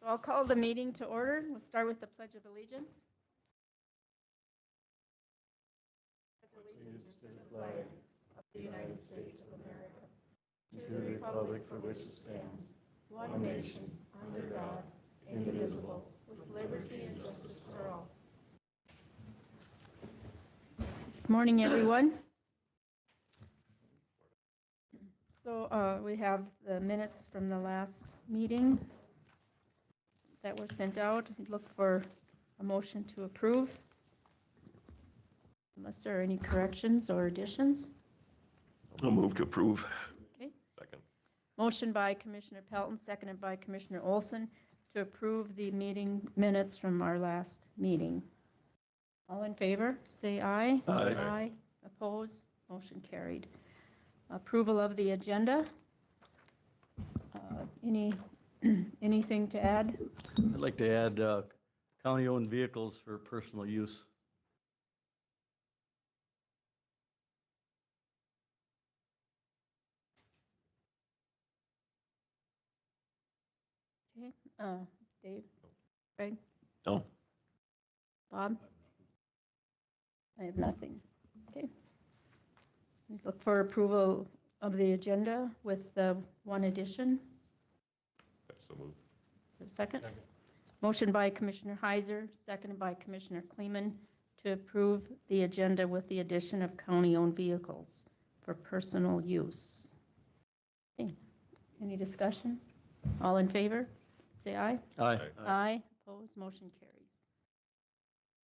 So I'll call the meeting to order. We'll start with the Pledge of Allegiance. Allegiance to the flag of the United States of America, to the republic for which it stands, one nation, under God, indivisible, with liberty and justice for all. Good morning, everyone. So we have the minutes from the last meeting that were sent out. I'd look for a motion to approve, unless there are any corrections or additions. I'll move to approve. Okay. Second. Motion by Commissioner Pelton, seconded by Commissioner Olson to approve the meeting minutes from our last meeting. All in favor, say aye. Aye. Aye. Oppose? Motion carried. Approval of the agenda. Anything to add? I'd like to add county-owned vehicles for personal use. Okay. Dave? Greg? No. Bob? I have nothing. Okay. Look for approval of the agenda with one addition. So move. Second? Motion by Commissioner Heiser, seconded by Commissioner Kleeman to approve the agenda with the addition of county-owned vehicles for personal use. Okay. Any discussion? All in favor? Say aye. Aye. Aye. Opposed? Motion carries.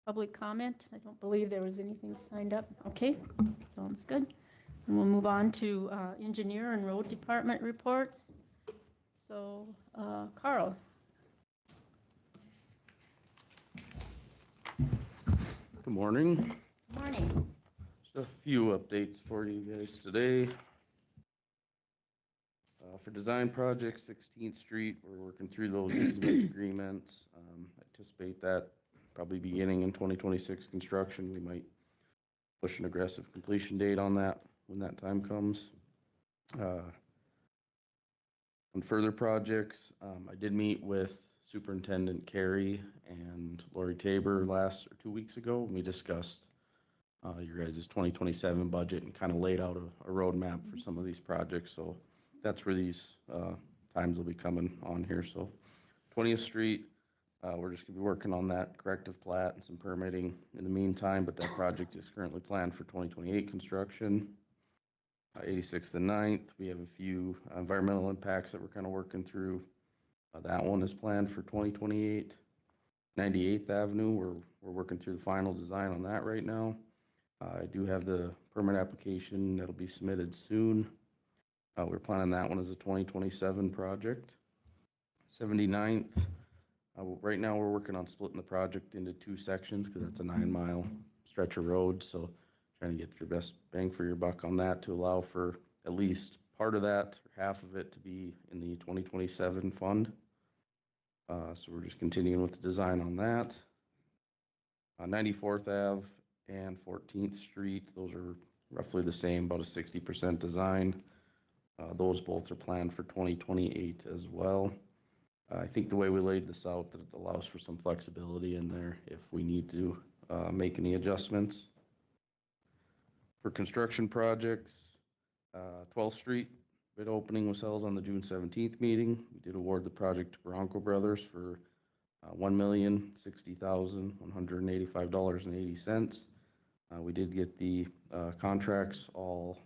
Public comment? I don't believe there was anything signed up. Okay, sounds good. And we'll move on to engineer and road department reports. So, Carl. Good morning. Good morning. Just a few updates for you guys today. For design project 16th Street, we're working through those easement agreements. Anticipate that probably beginning in 2026 construction. We might push an aggressive completion date on that when that time comes. On further projects, I did meet with Superintendent Carey and Lori Tabor 2 weeks ago. We discussed your guys' 2027 budget and kind of laid out a roadmap for some of these projects. So that's where these times will be coming on here. So 20th Street, we're just going to be working on that corrective plat and some permitting in the meantime, but that project is currently planned for 2028 construction. 86th and 9th, we have a few environmental impacts that we're kind of working through. That one is planned for 2028. 98th Avenue, we're working through the final design on that right now. I do have the permit application that'll be submitted soon. We're planning that one as a 2027 project. 79th, right now we're working on splitting the project into 2 sections because that's a 9-mile stretch of road. So trying to get your best bang for your buck on that to allow for at least part of that, or half of it, to be in the 2027 fund. So we're just continuing with the design on that. 94th Ave and 14th Street, those are roughly the same, about a 60% design. Those both are planned for 2028 as well. I think the way we laid this out, that it allows for some flexibility in there if we need to make any adjustments. For construction projects, 12th Street bid opening was held on the June 17th meeting. We did award the project to Bronco Brothers for $1,060,185.80. We did get the contracts all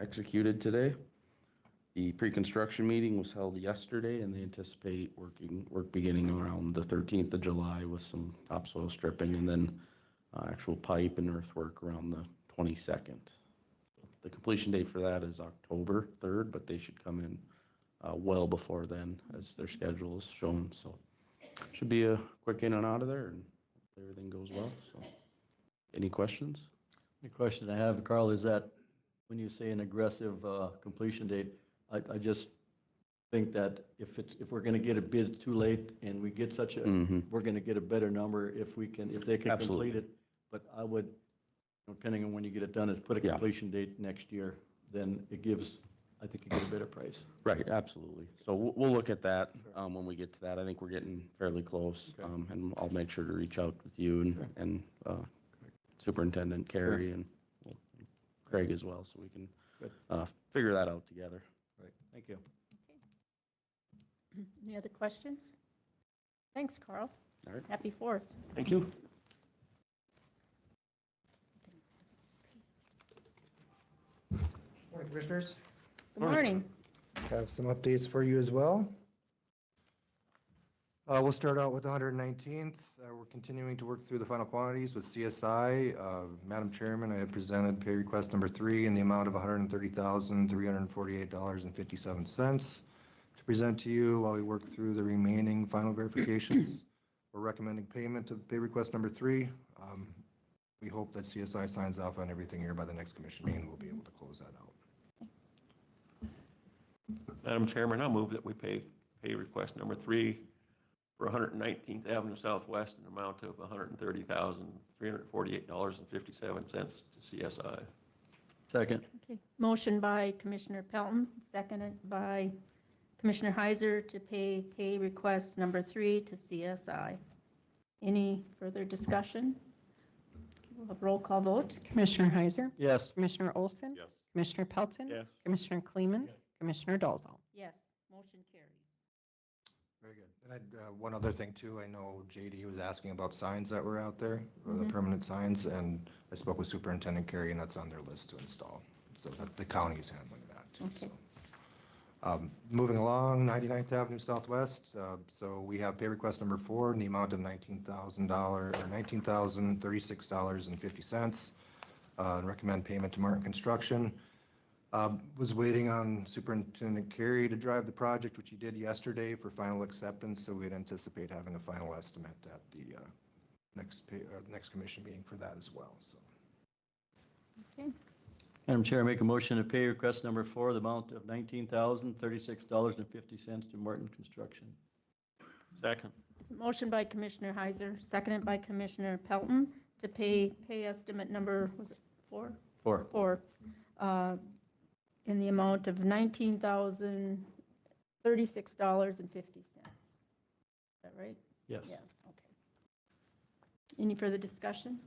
executed today. The pre-construction meeting was held yesterday, and they anticipate work beginning around the 13th of July with some topsoil stripping, and then actual pipe and earthwork around the 22nd. The completion date for that is October 3rd, but they should come in well before then, as their schedule is shown. So should be a quick in and out of there, and everything goes well. So any questions? The question I have, Carl, is that when you say an aggressive completion date, I just think that if we're going to get a bid too late and we get such a, we're going to get a better number if they can Absolutely. complete it. But I would, depending on when you get it done, is put a completion date next year. Then it gives I think you get a better price. Right, absolutely. So we'll look at that when we get to that. I think we're getting fairly close. Okay. And I'll make sure to reach out with you Sure. and Superintendent Carey and Craig as well, so we can Good. figure that out together. Right, thank you. Any other questions? Thanks, Carl. All right. Happy 4th. Thank you. Morning, Commissioners. Good morning. Have some updates for you as well. We'll start out with the 119th. We're continuing to work through the final quantities with CSI. Madam Chairman, I have presented pay request number 3 in the amount of $130,348.57 to present to you while we work through the remaining final verifications. We're recommending payment of pay request number 3. We hope that CSI signs off on everything here by the next commission meeting. We'll be able to close that out. Madam Chairman, I'll move that we pay request number 3 for 119th Avenue Southwest in an amount of $130,348.57 to CSI. Second. Okay. Motion by Commissioner Pelton, seconded by Commissioner Heiser to pay request number 3 to CSI. Any further discussion? We'll have roll call vote. Commissioner Heiser? Yes. Commissioner Olson? Yes. Commissioner Pelton? Yes. Commissioner Kleeman? Commissioner Dolzall? Yes, motion carries. Very good. And I'd, one other thing too, I know JD was asking about signs that were out there, or the permanent signs, and I spoke with Superintendent Carey, and that's on their list to install. So that the county is handling that too. Okay. So. Moving along, 99th Avenue Southwest, so we have pay request number 4 in the amount of $19,000, or $19,036.50. Recommend payment to Martin Construction. Was waiting on Superintendent Carey to drive the project, which he did yesterday for final acceptance, so we'd anticipate having a final estimate at the next commission meeting for that as well, so. Okay. Madam Chair, I make a motion to pay request number 4, the amount of $19,036.50 to Martin Construction. Second. Motion by Commissioner Heiser, seconded by Commissioner Pelton to pay estimate number, was it 4? 4. 4, in the amount of $19,036.50. Is that right? Yes. Yeah, okay. Any further discussion?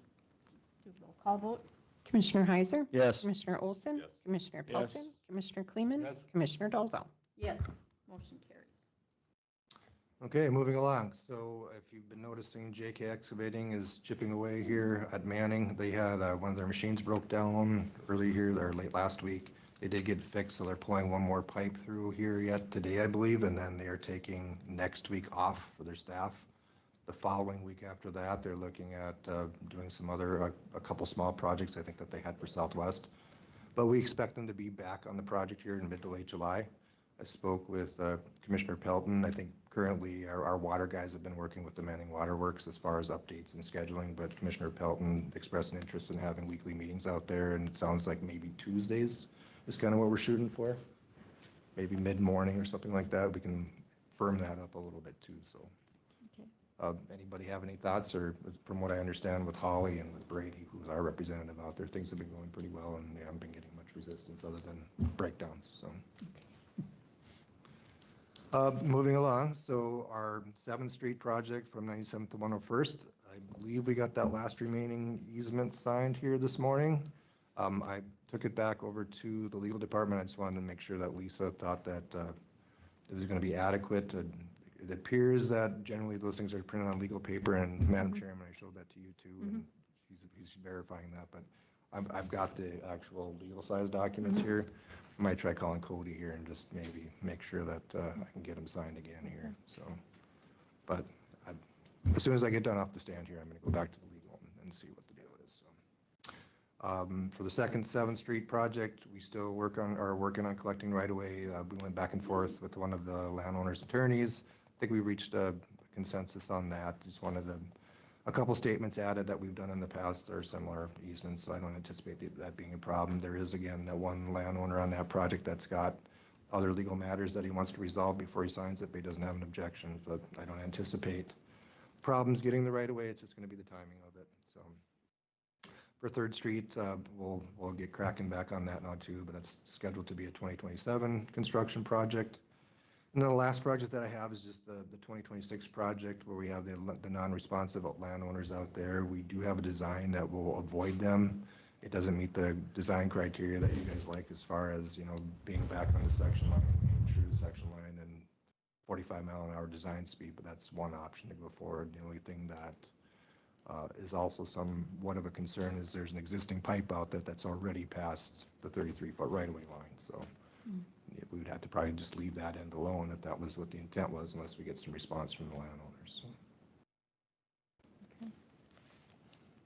Do roll call vote? Commissioner Heiser? Yes. Commissioner Olson? Yes. Commissioner Yes. Pelton? Commissioner Kleeman? Commissioner Dolzall? Yes, motion carries. Okay, moving along. So if you've been noticing, JK Excavating is chipping away here at Manning. They had one of their machines broke down early here, or late last week. They did get fixed, so they're pulling one more pipe through here yet today, I believe, and then they are taking next week off for their staff. The following week after that, they're looking at doing some other, a couple small projects I think that they had for Southwest. But we expect them to be back on the project here in mid to late July. I spoke with Commissioner Pelton. I think currently our water guys have been working with the Manning Water Works as far as updates and scheduling, but Commissioner Pelton expressed an interest in having weekly meetings out there, and it sounds like maybe Tuesdays is kind of what we're shooting for. Maybe mid-morning or something like that. We can firm that up a little bit too, so. Okay. Anybody have any thoughts, or from what I understand with Holly and with Brady, who's our representative out there, things have been going pretty well and we haven't been getting much resistance other than breakdowns, so. Moving along, so our 7th Street project from 97th to 101st, I believe we got that last remaining easement signed here this morning. I took it back over to the legal department. I just wanted to make sure that Lisa thought that it was going to be adequate. It appears that generally those things are printed on legal paper, and Madam Chairman, I showed that to you too, and he's verifying that, but I've got the actual legal size documents here. I might try calling Cody here and just maybe make sure that I can get them signed again here, so. But as soon as I get done off the stand here, I'm going to go back to the legal and see what the deal is, so. For the second 7th Street project, we still are working on collecting right-of-way. We went back and forth with one of the landowner's attorneys. I think we reached a consensus on that. Just wanted a couple statements added that we've done in the past that are similar easements, so I don't anticipate that being a problem. There is, again, that one landowner on that project that's got other legal matters that he wants to resolve before he signs it, but he doesn't have an objection. But I don't anticipate problems getting the right-of-way. It's just going to be the timing of it, so. For Third Street, we'll get cracking back on that now too, but that's scheduled to be a 2027 construction project. And then the last project that I have is just the 2026 project where we have the non-responsive landowners out there. We do have a design that will avoid them. It doesn't meet the design criteria that you guys like as far as, being back on the section line, being true to the section line and 45-mile-an-hour design speed, but that's one option to go forward. The only thing that is also somewhat of a concern is there's an existing pipe out there that's already past the 33-foot right-of-way line. So we would have to probably just leave that end alone if that was what the intent was, unless we get some response from the landowners. So.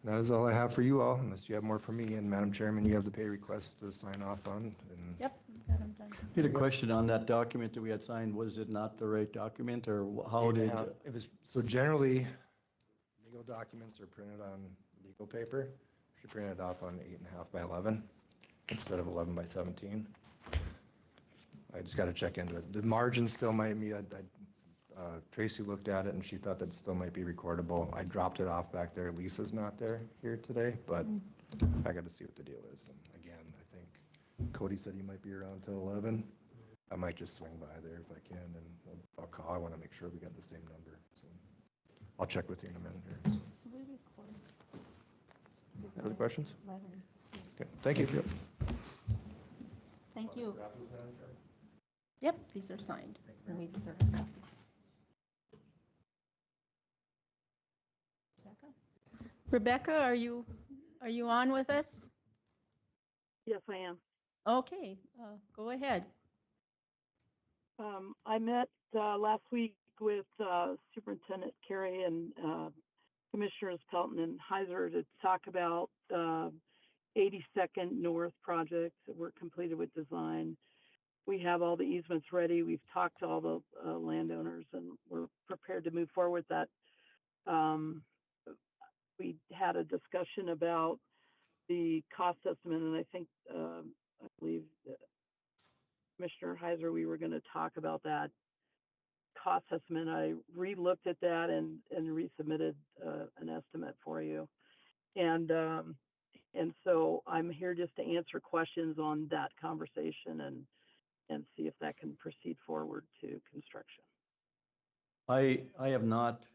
That is all I have for you all, unless you have more for me. And Madam Chairman, you have the pay request to sign off on. And Yep, got them done. I had a question on that document that we had signed. Was it not the right document, or how did? It was, so generally, legal documents are printed on legal paper. Should print it off on 8.5 by 11 instead of 11 by 17. I just got to check into it. The margin still might be, Tracy looked at it and she thought that still might be recordable. I dropped it off back there. Lisa's not there here today, but I got to see what the deal is. And again, I think Cody said he might be around till 11. I might just swing by there if I can, and I'll call. I want to make sure we got the same number. So I'll check with you in a minute here. So we recorded Other questions? 11. Okay, thank you. Thank you. Yep, these are signed, and we deserve copies. Rebecca, are you on with us? Yes, I am. Okay, go ahead. I met last week with Superintendent Carey and Commissioners Pelton and Heiser to talk about 82nd North project that we're completed with design. We have all the easements ready. We've talked to all the landowners, and we're prepared to move forward with that. We had a discussion about the cost estimate, and I think, I believe Commissioner Heiser, we were going to talk about that cost estimate. I re-looked at that and resubmitted an estimate for you. And so I'm here just to answer questions on that conversation and see if that can proceed forward to construction. I have not,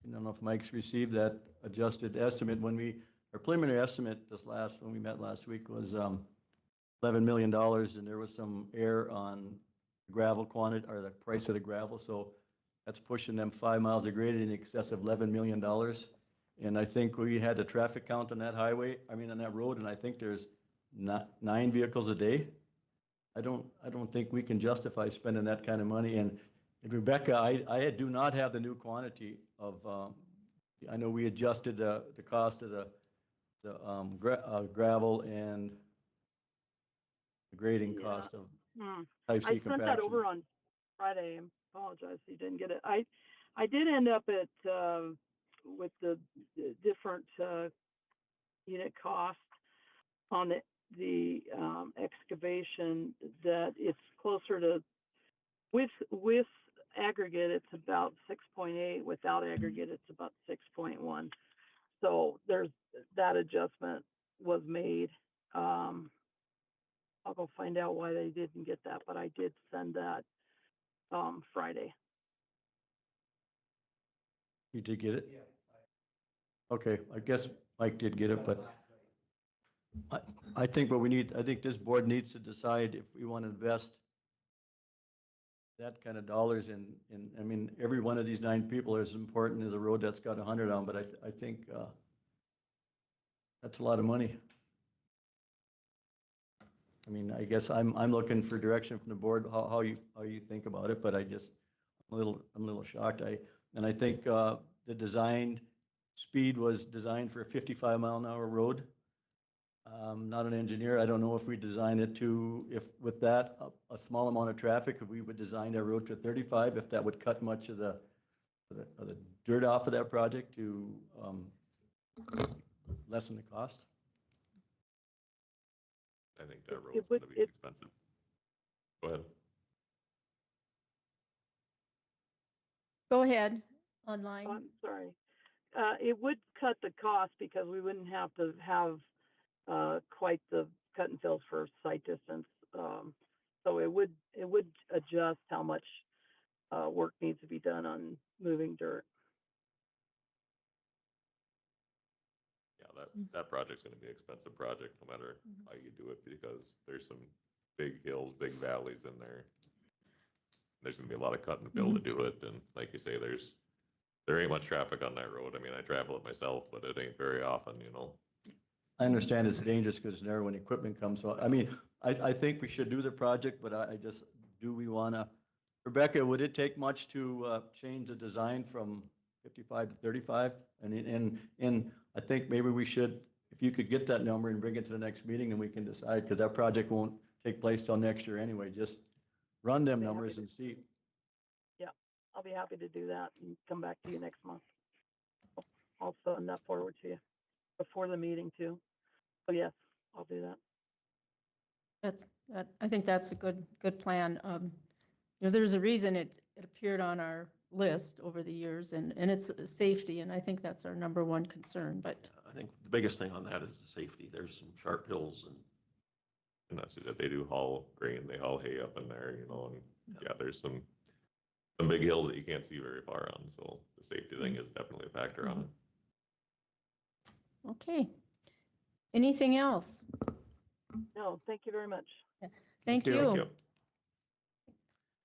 I don't know if Mike's received that adjusted estimate. Our preliminary estimate when we met last week was $11 million, and there was some error on gravel quantity, or the price of the gravel, so that's pushing them 5 miles of grade in excess of $11 million. And I think we had a traffic count on that on that road, and I think there's 9 vehicles a day. I don't think we can justify spending that kind of money. And Rebecca, I do not have the new quantity of, I know we adjusted the cost of the gravel and the grading cost of type C I compaction. sent that over on Friday. I apologize you didn't get it. I did end up at with the different unit cost on the excavation, that it's closer to, with aggregate it's about 6.8, without aggregate it's about 6.1. So there's that adjustment was made. I'll go find out why they didn't get that, but I did send that Friday. You did get it? Okay, I guess Mike did get it, but I think I think this board needs to decide if we want to invest that kind of dollars in, I mean, every one of these 9 people is as important as a road that's got 100 on, but I think that's a lot of money. I mean, I guess I'm looking for direction from the board, how you think about it, but I'm a little shocked. I think the design speed was designed for a 55-mile-an-hour road. Not an engineer. I don't know if we designed it if with that a small amount of traffic, if we would design our road to 35, if that would cut much of the dirt off of that project to lessen the cost. I think that road's going to be expensive. Go ahead. Go ahead, online. I'm sorry. It would cut the cost because we wouldn't have to have quite the cut and fills for sight distance. So it would adjust how much work needs to be done on moving dirt. Yeah, that project's gonna be an expensive project, no matter how you do it, because there's some big hills, big valleys in there. There's gonna be a lot of cut and fill to do it, and like you say, there ain't much traffic on that road. I mean, I travel it myself, but it ain't very often, you know? I understand it's dangerous because it's narrow when equipment comes, so, I mean, I think we should do the project, but I just, do we wanna, Rebecca, would it take much to, change the design from 55 to 35? And I think maybe we should, if you could get that number and bring it to the next meeting and we can decide, because that project won't take place till next year anyway, just run them Be happy numbers to- and see. Yeah, I'll be happy to do that and come back to you next month. I'll send that forward to you before the meeting too. So yes, I'll do that. I think that's a good plan. There's a reason it appeared on our list over the years, and it's safety, and I think that's our number one concern, but I think the biggest thing on that is the safety. There's some sharp hills And that's that they do haul grain, they haul hay up in there, you know, and yeah, there's some big hills that you can't see very far on, so the safety thing is definitely a factor on it. okay. Anything else? No, thank you very much. Thank you. you. Thank you.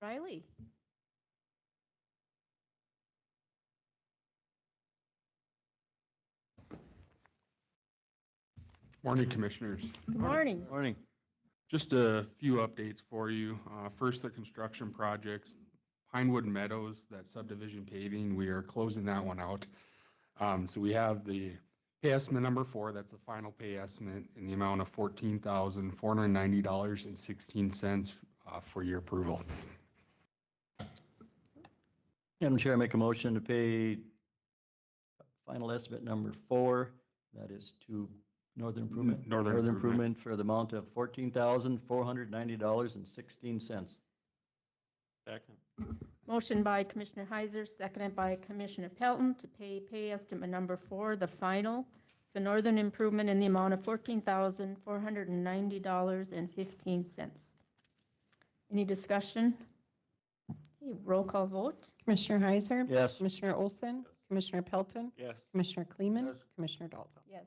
Riley? Morning, Commissioners. Good morning. Morning. Just a few updates for you. First, the construction projects, Pinewood Meadows, that subdivision paving, we are closing that one out. So we have the pay estimate number 4, that's the final pay estimate in the amount of $14,490.16 for your approval. Madam Chair, I make a motion to pay final estimate number 4, that is to Northern Improvement. Northern Improvement for the amount of $14,490.16. Second. Motion by Commissioner Heiser, seconded by Commissioner Pelton to pay estimate number 4, the final, to Northern Improvement in the amount of $14,490.15. Any discussion? Okay, roll call vote. Commissioner Heiser? Yes. Commissioner Olson? Commissioner Pelton? Yes. Commissioner Kleeman? Commissioner Dalzell? Yes.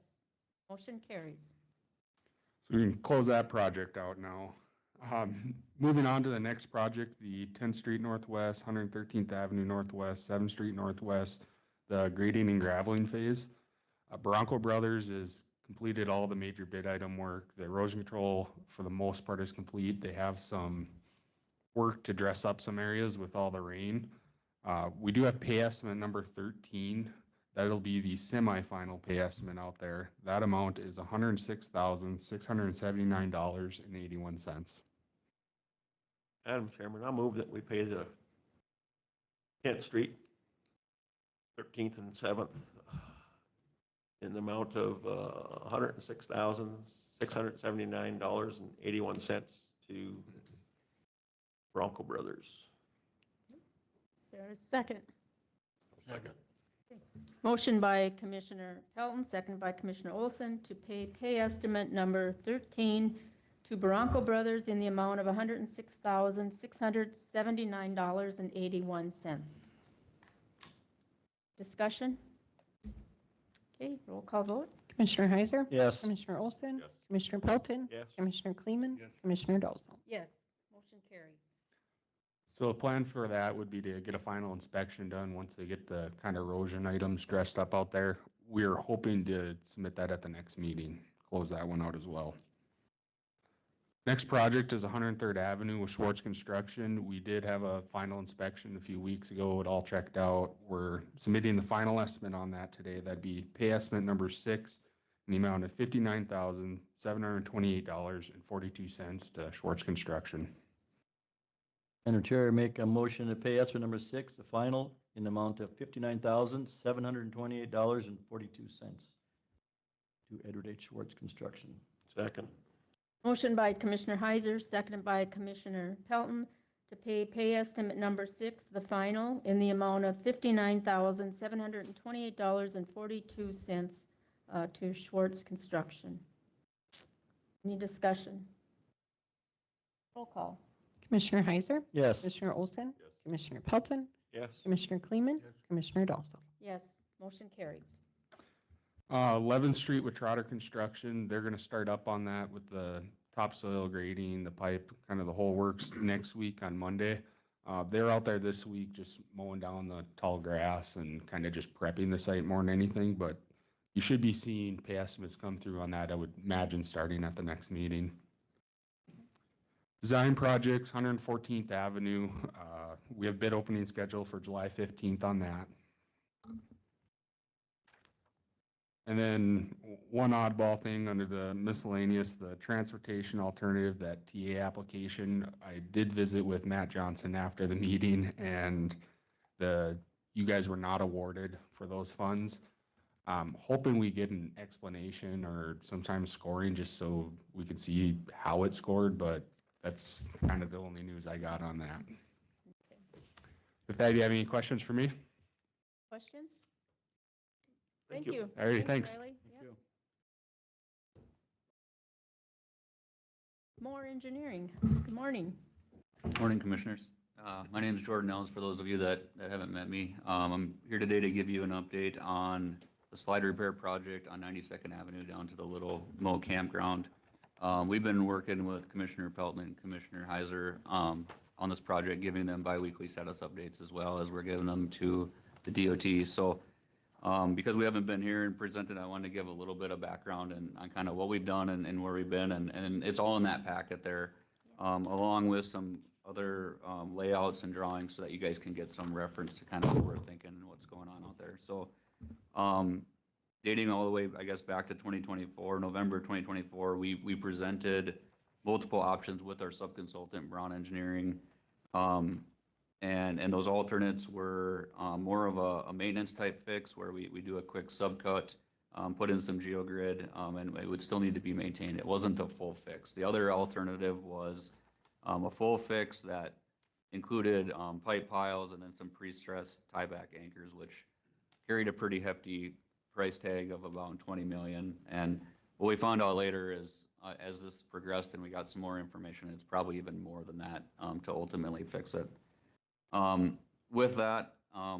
Motion carries. So we can close that project out now. Moving on to the next project, the 10th Street Northwest, 113th Avenue Northwest, 7th Street Northwest, the grading and graveling phase. Bronco Brothers has completed all the major bid item work. The erosion control, for the most part, is complete. They have some work to dress up some areas with all the rain. We do have pay estimate number 13. That'll be the semi-final pay estimate out there. That amount is $106,679.81. Madam Chairman, I move that we pay the 10th Street, 13th and 7th in the amount of $106,679.81 to Bronco Brothers. Is there a second? Second. Motion by Commissioner Pelton, seconded by Commissioner Olson to pay estimate number 13 to Bronco Brothers in the amount of $106,679.81. Discussion? Okay, roll call vote. Commissioner Heiser? Yes. Commissioner Olson? Yes. Commissioner Pelton? Yes. Commissioner Kleeman? Commissioner Dalzell? Yes. Motion carries. So the plan for that would be to get a final inspection done once they get the kind of erosion items dressed up out there. We are hoping to submit that at the next meeting, close that one out as well. Next project is 103rd Avenue with Schwartz Construction. We did have a final inspection a few weeks ago. It all checked out. We're submitting the final estimate on that today. That'd be pay estimate number 6 in the amount of $59,728.42 to Schwartz Construction. Madam Chair, I make a motion to pay estimate number 6, the final, in the amount of $59,728.42 to Edward H. Schwartz Construction. Second. Motion by Commissioner Heiser, seconded by Commissioner Pelton to pay estimate number 6, the final, in the amount of $59,728.42 to Schwartz Construction. Any discussion? Roll call. Commissioner Heiser? Yes. Commissioner Olson? Yes. Commissioner Pelton? Yes. Commissioner Kleeman? Commissioner Dolson? Yes, motion carries. 11th Street with Trotter Construction, they're gonna start up on that with the topsoil grading, the pipe, kind of the whole works next week on Monday. They're out there this week just mowing down the tall grass and kind of just prepping the site more than anything, but you should be seeing pay estimates come through on that, I would imagine, starting at the next meeting. Design projects, 114th Avenue, we have bid opening scheduled for July 15th on that. And then one oddball thing under the miscellaneous, the transportation alternative, that TA application, I did visit with Matt Johnson after the meeting, and you guys were not awarded for those funds. Hoping we get an explanation or sometimes scoring just so we can see how it scored, but that's kind of the only news I got on that. With that, do you have any questions for me? Questions? Thank Thank you. you. All righty, thanks. Riley. Yep. More engineering. Good morning. Morning, Commissioners. My name is Jordan Ellis, for those of you that haven't met me. I'm here today to give you an update on the slide repair project on 92nd Avenue down to the Little Mo campground. We've been working with Commissioner Pelton and Commissioner Heiser on this project, giving them biweekly status updates as well as we're giving them to the DOT. So because we haven't been here and presented, I wanted to give a little bit of background on kind of what we've done and where we've been, and it's all in that packet there, along with some other layouts and drawings so that you guys can get some reference to kind of what we're thinking and what's going on out there. So dating all the way, I guess, back to 2024, November 2024, we presented multiple options with our subconsultant, Brown Engineering. And those alternates were more of a maintenance type fix where we do a quick subcut, put in some geogrid, and it would still need to be maintained. It wasn't a full fix. The other alternative was a full fix that included pipe piles and then some pre-stressed tieback anchors, which carried a pretty hefty price tag of about 20 million. And what we found out later is as this progressed and we got some more information, it's probably even more than that to ultimately fix it. With that,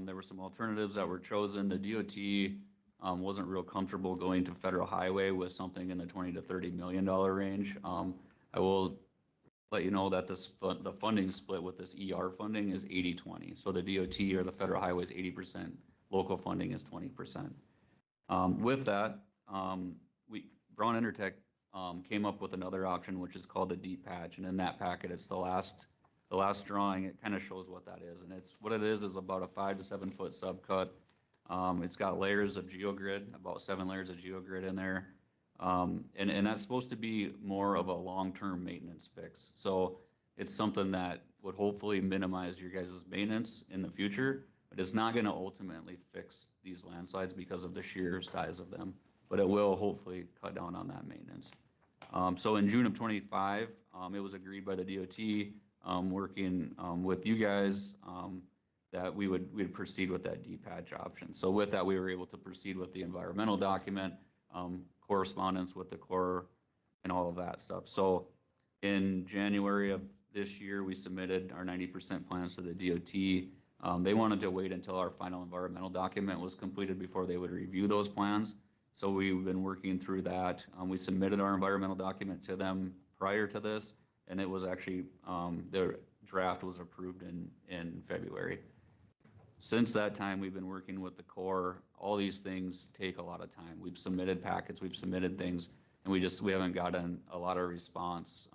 there were some alternatives that were chosen. The DOT wasn't real comfortable going to federal highway with something in the $20 to $30 million range. I will let you know that the funding split with this ER funding is 80-20. So the DOT or the federal highway is 80%, local funding is 20%. With that, Brown Intertech came up with another option, which is called the deep patch. And in that packet, it's the last drawing. It kind of shows what that is. And what it is about a 5 to 7 foot subcut. It's got layers of geogrid, about 7 layers of geogrid in there. And that's supposed to be more of a long-term maintenance fix. So it's something that would hopefully minimize your guys' maintenance in the future, but it's not going to ultimately fix these landslides because of the sheer size of them. But it will hopefully cut down on that maintenance. So in June of 25, it was agreed by the DOT, working with you guys, that we'd proceed with that deep patch option. So with that, we were able to proceed with the environmental document, correspondence with the Corps, and all of that stuff. So in January of this year, we submitted our 90% plans to the DOT. They wanted to wait until our final environmental document was completed before they would review those plans. So we've been working through that. We submitted our environmental document to them prior to this, and it was actually, the draft was approved in February. Since that time, we've been working with the Corps. All these things take a lot of time. We've submitted packets, we've submitted things, and we haven't gotten a lot of response,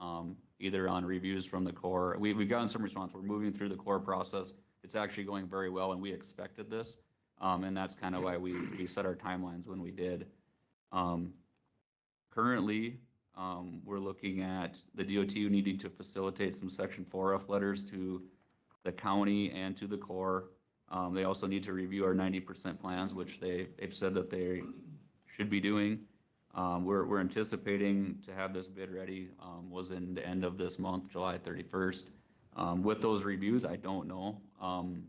either on reviews from the Corps. We've gotten some response. We're moving through the Corps process. It's actually going very well, and we expected this. And that's kind of why we set our timelines when we did. Currently, we're looking at the DOT needing to facilitate some Section 4F letters to the county and to the Corps. They also need to review our 90% plans, which they've said that they should be doing. We're anticipating to have this bid ready, was in the end of this month, July 31st. With those reviews, I don't know.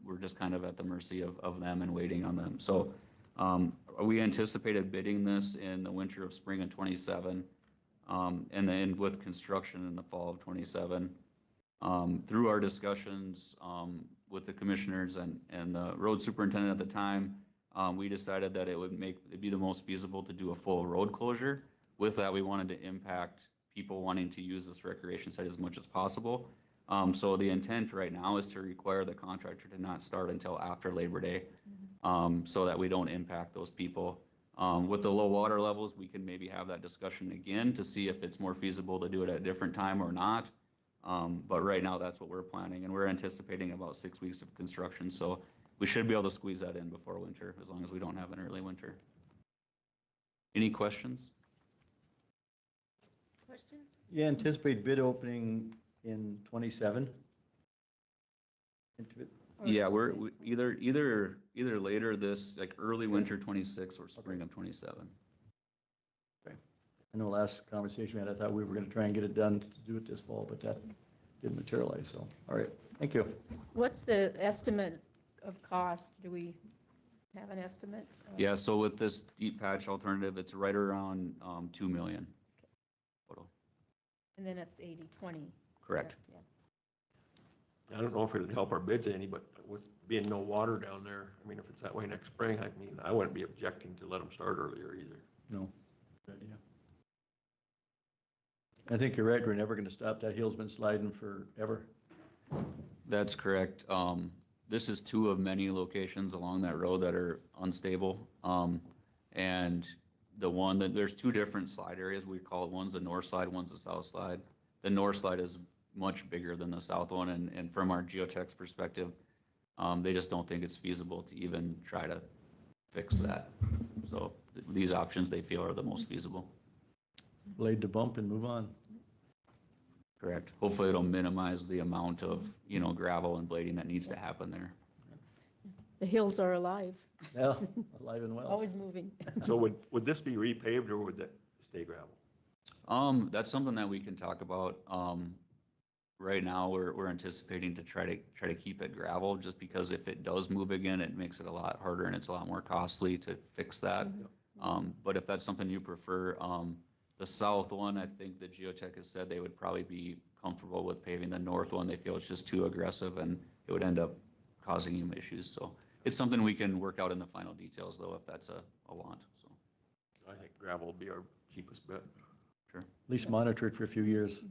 We're just kind of at the mercy of them and waiting on them. So we anticipated bidding this in the winter of spring of 27. And then with construction in the fall of 27. Through our discussions with the commissioners and the road superintendent at the time, we decided that it'd be the most feasible to do a full road closure. With that, we wanted to impact people wanting to use this recreation site as much as possible. So the intent right now is to require the contractor to not start until after Labor Day, so that we don't impact those people. With the low water levels, we can maybe have that discussion again to see if it's more feasible to do it at a different time or not. But right now, that's what we're planning, and we're anticipating about 6 weeks of construction. So we should be able to squeeze that in before winter, as long as we don't have an early winter. Any questions? Questions? You anticipate bid opening in 27? Yeah, we either later this, like early winter 26 or spring of 27. I know last conversation we had, I thought we were going to try and get it done to do it this fall, but that didn't materialize, so, all right, thank you. What's the estimate of cost? Do we have an estimate? Yeah, so with this deep patch alternative, it's right around 2 million total. And then it's 80/20. Correct. Yeah. I don't know if it'd help our bids any, but with being no water down there, I mean, if it's that way next spring, I mean, I wouldn't be objecting to let them start earlier either. No, good idea. I think you're right, we're never going to stop. That hill's been sliding forever. That's correct. This is 2 of many locations along that road that are unstable. And there's 2 different slide areas. We call it, one's the north slide, one's the south slide. The north slide is much bigger than the south one, and from our geotech's perspective, they just don't think it's feasible to even try to fix that. So these options they feel are the most feasible. Blade to bump and move on. Correct. Hopefully it'll minimize the amount of, gravel and blading that needs to happen there. The hills are alive, Yeah, alive and well. always moving. So would this be repaved or would that stay gravel? That's something that we can talk about. Right now, we're anticipating to try to keep it gravel, just because if it does move again, it makes it a lot harder and it's a lot more costly to fix that. But if that's something you prefer, the south one, I think the geotech has said they would probably be comfortable with paving. The north one, they feel it's just too aggressive and it would end up causing them issues. So it's something we can work out in the final details, though, if that's a want. So I think gravel will be our cheapest bet. sure. At least monitor it for a few years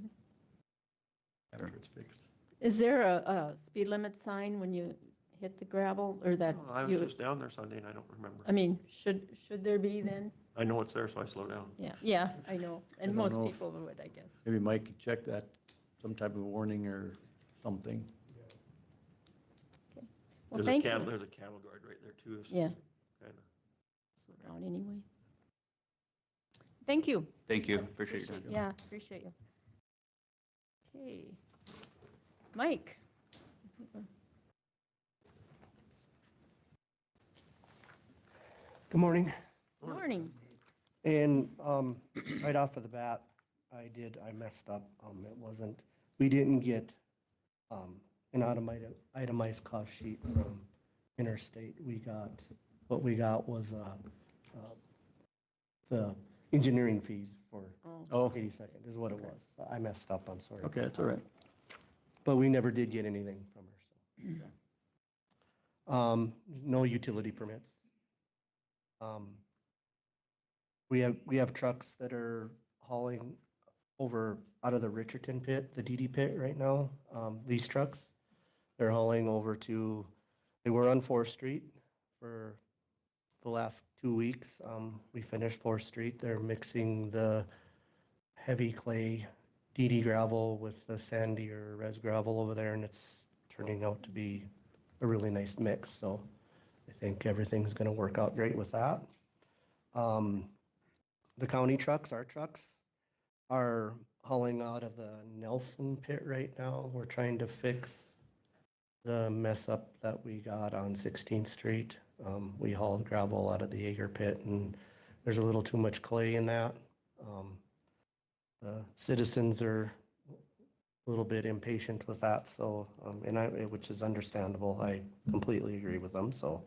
after it's fixed. Is there a speed limit sign when you hit the gravel, or that Oh, I was you, just down there Sunday and I don't remember. I mean, should there be then? I know it's there, so I slow down. Yeah, I know, and I don't most know if- people would, I guess. Maybe Mike could check that, some type of warning or something. Well, thank you. There's a cattle guard right there too. So Yeah, kinda. slow down anyway. Thank you. Thank you. Appreciate your time. Yeah, appreciate you. Okay. Mike? Good morning. Morning. And right off of the bat, I messed up. We didn't get an itemized cost sheet from Interstate. What we got was the engineering fees for Oh, 82nd is what it was. I messed up, I'm sorry. okay, that's all right. But we never did get anything from her, so. No utility permits. We have trucks that are hauling over out of the Richardson pit, the DD pit right now. These trucks, they're hauling over they were on 4th Street for the last 2 weeks. We finished 4th Street. They're mixing the heavy clay DD gravel with the sandy or res gravel over there, and it's turning out to be a really nice mix. So I think everything's going to work out great with that. The county trucks, our trucks, are hauling out of the Nelson pit right now. We're trying to fix the mess up that we got on 16th Street. We hauled gravel out of the Jaeger pit, and there's a little too much clay in that. The citizens are a little bit impatient with that, so, which is understandable. I completely agree with them, so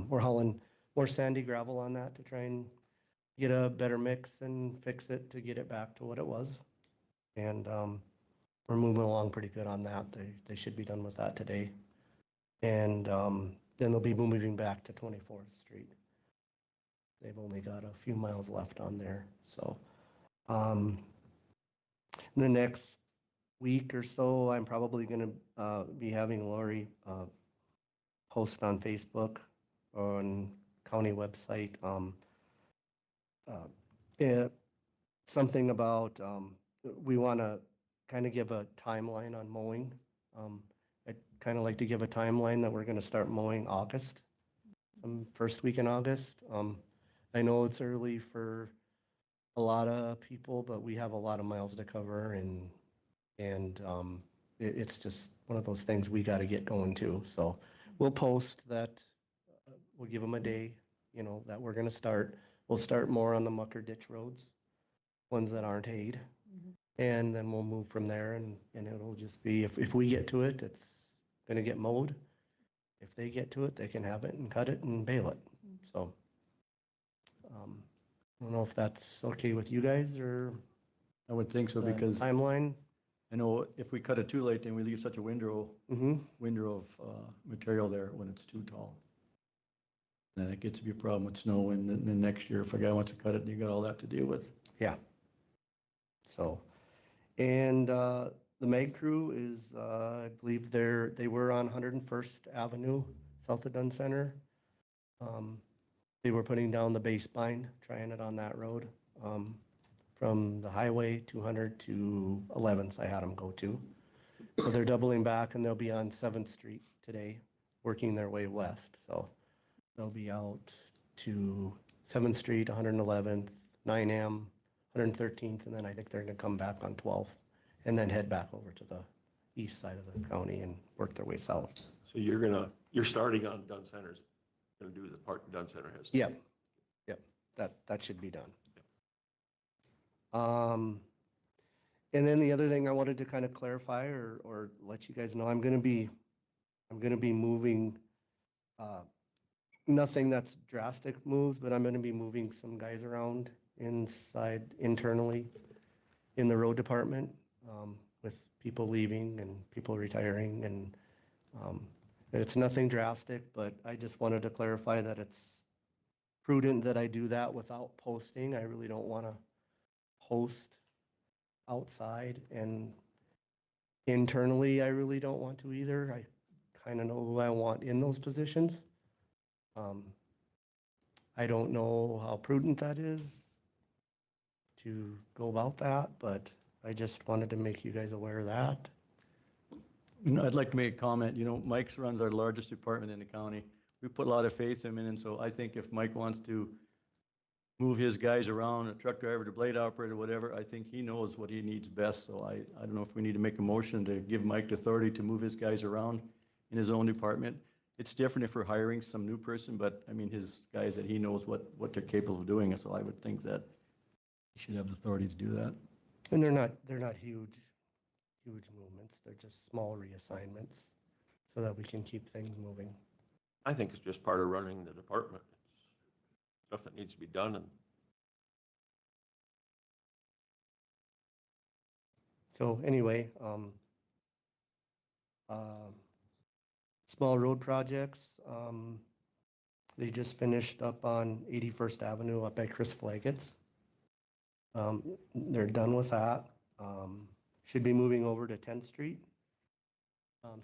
we're hauling more sandy gravel on that to try and get a better mix and fix it to get it back to what it was. And we're moving along pretty good on that. They should be done with that today. And then they'll be moving back to 24th Street. They've only got a few miles left on there. So the next week or so, I'm probably going to be having Lori post on Facebook, on county website, something about, we want to kind of give a timeline on mowing. I'd kind of like to give a timeline that we're going to start mowing August, first week in August. I know it's early for a lot of people, but we have a lot of miles to cover, and it's just one of those things we got to get going too. So we'll post that, we'll give them a day, you know, that we're going to start. We'll start more on the mucker ditch roads, ones that aren't hayed. And then we'll move from there, and it'll just be, if we get to it, it's going to get mowed. If they get to it, they can have it and cut it and bale it. So I don't know if that's okay with you guys, or I would think so, the because timeline. I know if we cut it too late, then we leave such a window of material there when it's too tall. And it gets to be a problem with snow, and then next year, if a guy wants to cut it, you got all that to deal with. Yeah. So, and the mag crew is, I believe they were on 101st Avenue, south of Dunn Center. They were putting down the base spine, trying it on that road. From the highway 200 to 11th, I had them go to. So they're doubling back, and they'll be on 7th Street today, working their way west. So they'll be out to 7th Street, 111th, 9M, 113th, and then I think they're gonna come back on 12th, and then head back over to the east side of the county and work their way south. So you're starting on Dunn Center's, gonna do the part Dunn Center has. Yep, that should be done. And then the other thing I wanted to kind of clarify or let you guys know, I'm gonna be moving, nothing that's drastic moves, but I'm gonna be moving some guys around internally in the road department, with people leaving and people retiring, and it's nothing drastic, but I just wanted to clarify that it's prudent that I do that without posting. I really don't want to post outside, and internally, I really don't want to either. I kind of know who I want in those positions. I don't know how prudent that is to go about that, but I just wanted to make you guys aware of that. You know, I'd like to make a comment. You know, Mike's runs our largest department in the county. We put a lot of faith in him, and so I think if Mike wants to move his guys around, a truck driver to blade operator, whatever, I think he knows what he needs best. So I don't know if we need to make a motion to give Mike the authority to move his guys around in his own department. It's different if we're hiring some new person, but I mean, his guys, that he knows what they're capable of doing, so I would think that he should have the authority to do that. And they're not huge movements. They're just small reassignments so that we can keep things moving. I think it's just part of running the department. It's stuff that needs to be done, and So anyway, small road projects, they just finished up on 81st Avenue up by Chris Flaggett's. They're done with that. Should be moving over to 10th Street,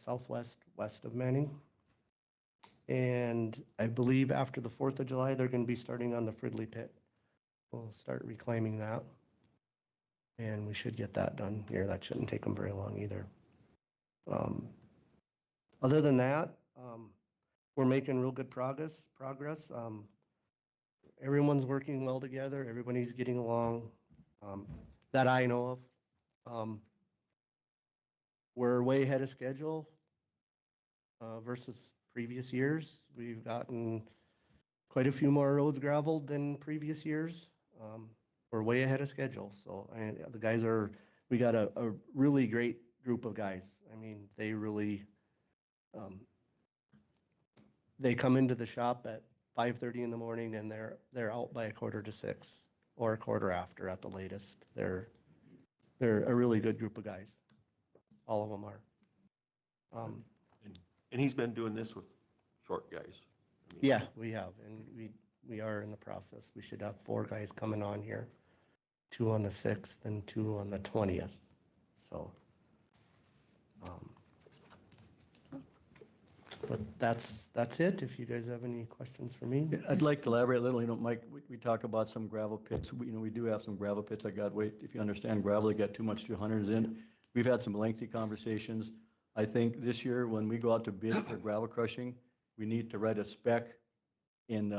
southwest, west of Manning. And I believe after the 4th of July, they're going to be starting on the Fridley Pit. We'll start reclaiming that. And we should get that done here. That shouldn't take them very long either. Other than that, we're making real good progress. Everyone's working well together. Everybody's getting along, that I know of. We're way ahead of schedule versus previous years. We've gotten quite a few more roads gravelled than previous years. We're way ahead of schedule. So the guys we got a really great group of guys. I mean, they really, they come into the shop at 5:30 in the morning, and they're out by 5:45 or 6:15 at the latest. They're a really good group of guys. All of them are. And he's been doing this with short guys. I mean, Yeah, we have, and we are in the process. We should have 4 guys coming on here, 2 on the 6th and 2 on the 20th. So, but that's it. If you guys have any questions for me. I'd like to elaborate a little, Mike, we talk about some gravel pits. We do have some gravel pits that got weight. If you understand gravel, that got too much 200s in. We've had some lengthy conversations. I think this year, when we go out to bid for gravel crushing, we need to write a spec, and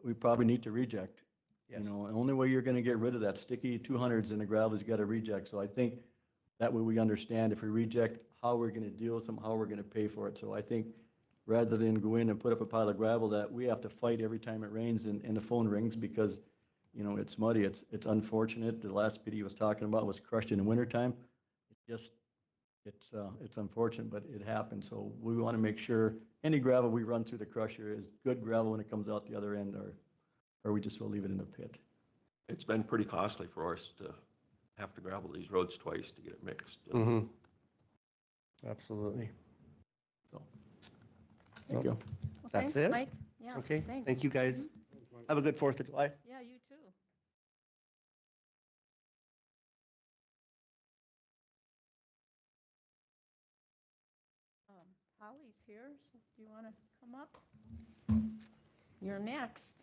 we probably need to reject. Yes. The only way you're gonna get rid of that sticky 200s in the gravel is you gotta reject. So I think that way we understand if we reject, how we're gonna deal with them, how we're gonna pay for it. So I think rather than go in and put up a pile of gravel that we have to fight every time it rains and the phone rings because, it's muddy, it's unfortunate. The last bid he was talking about was crushed in the wintertime. It's unfortunate, but it happens. So we want to make sure any gravel we run through the crusher is good gravel when it comes out the other end, or we just will leave it in the pit. It's been pretty costly for us to have to gravel these roads twice to get it mixed. Mm-hmm. Absolutely. So, thank you. Well, That's thanks, it? Mike. Yeah, Okay, thanks. thank you, guys. Have a good 4th of July. Yeah, you too. Holly's here, so do you want to come up? You're next.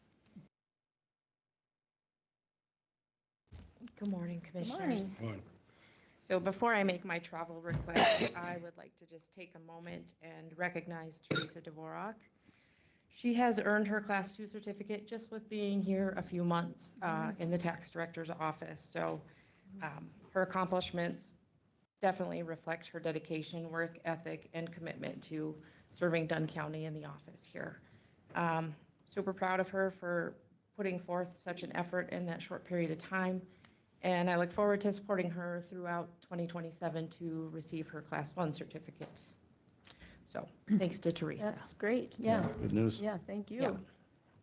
Good morning, Good Commissioners. morning. So before I make my travel request, I would like to just take a moment and recognize Teresa Dvorak. She has earned her Class 2 certificate just with being here a few months in the tax director's office. So her accomplishments definitely reflect her dedication, work ethic, and commitment to serving Dunn County in the office here. Super proud of her for putting forth such an effort in that short period of time. And I look forward to supporting her throughout 2027 to receive her Class 1 certificate. So, thanks to Teresa. That's great, yeah. Good news. Yeah, thank you.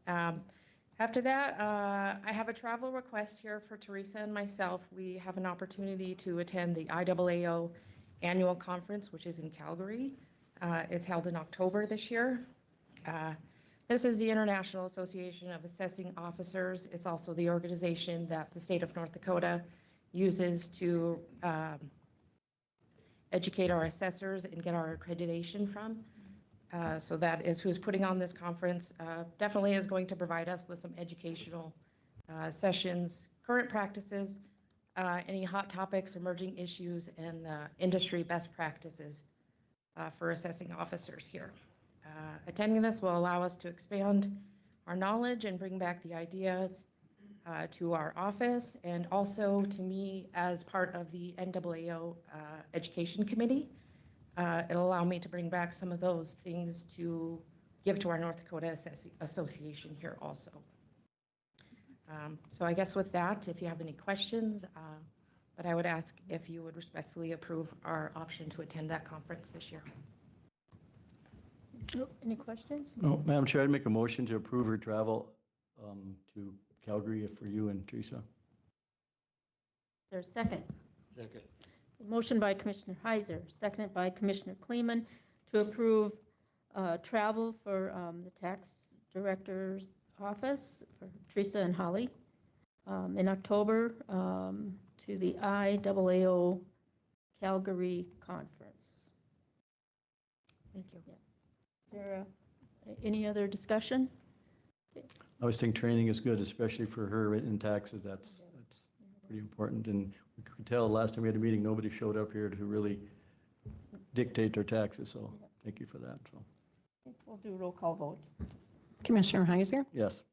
Yeah. After that, I have a travel request here for Teresa and myself. We have an opportunity to attend the IAAO annual conference, which is in Calgary. It's held in October this year. This is the International Association of Assessing Officers. It's also the organization that the state of North Dakota uses to educate our assessors and get our accreditation from. So that is who's putting on this conference. Definitely is going to provide us with some educational sessions, current practices, any hot topics, emerging issues, and industry best practices for assessing officers here. Attending this will allow us to expand our knowledge and bring back the ideas to our office, and also to me as part of the NAAO Education Committee. It'll allow me to bring back some of those things to give to our North Dakota Association here also. So I guess with that, if you have any questions, but I would ask if you would respectfully approve our option to attend that conference this year. Any questions? No, Madam Chair, I'd make a motion to approve her travel to Calgary for you and Teresa. There's a second. Second. Motion by Commissioner Heiser, seconded by Commissioner Kleeman to approve travel for the tax director's office for Teresa and Holly in October to the IAAO Calgary Conference. Thank you. Is there any other discussion? I always think training is good, especially for her in taxes. That's pretty important. And we could tell last time we had a meeting, nobody showed up here to really dictate their taxes. So thank you for that. So We'll do a roll call vote. Commissioner Heiser, yes.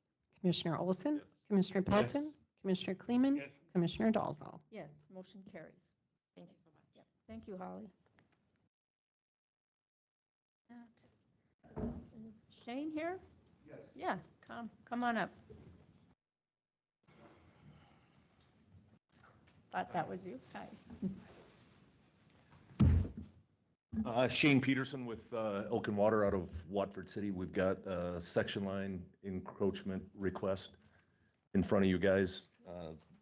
Commissioner Olson, Yes. Commissioner Pelton, Yes. Commissioner Kleeman, Commissioner Dalzell. Yes, motion carries. Thank you so much. Thank you, Holly. Shane here? Yes. Yeah, come on up. Thought that was you. Hi. Shane Peterson with Elkin Water out of Watford City. We've got a section line encroachment request in front of you guys.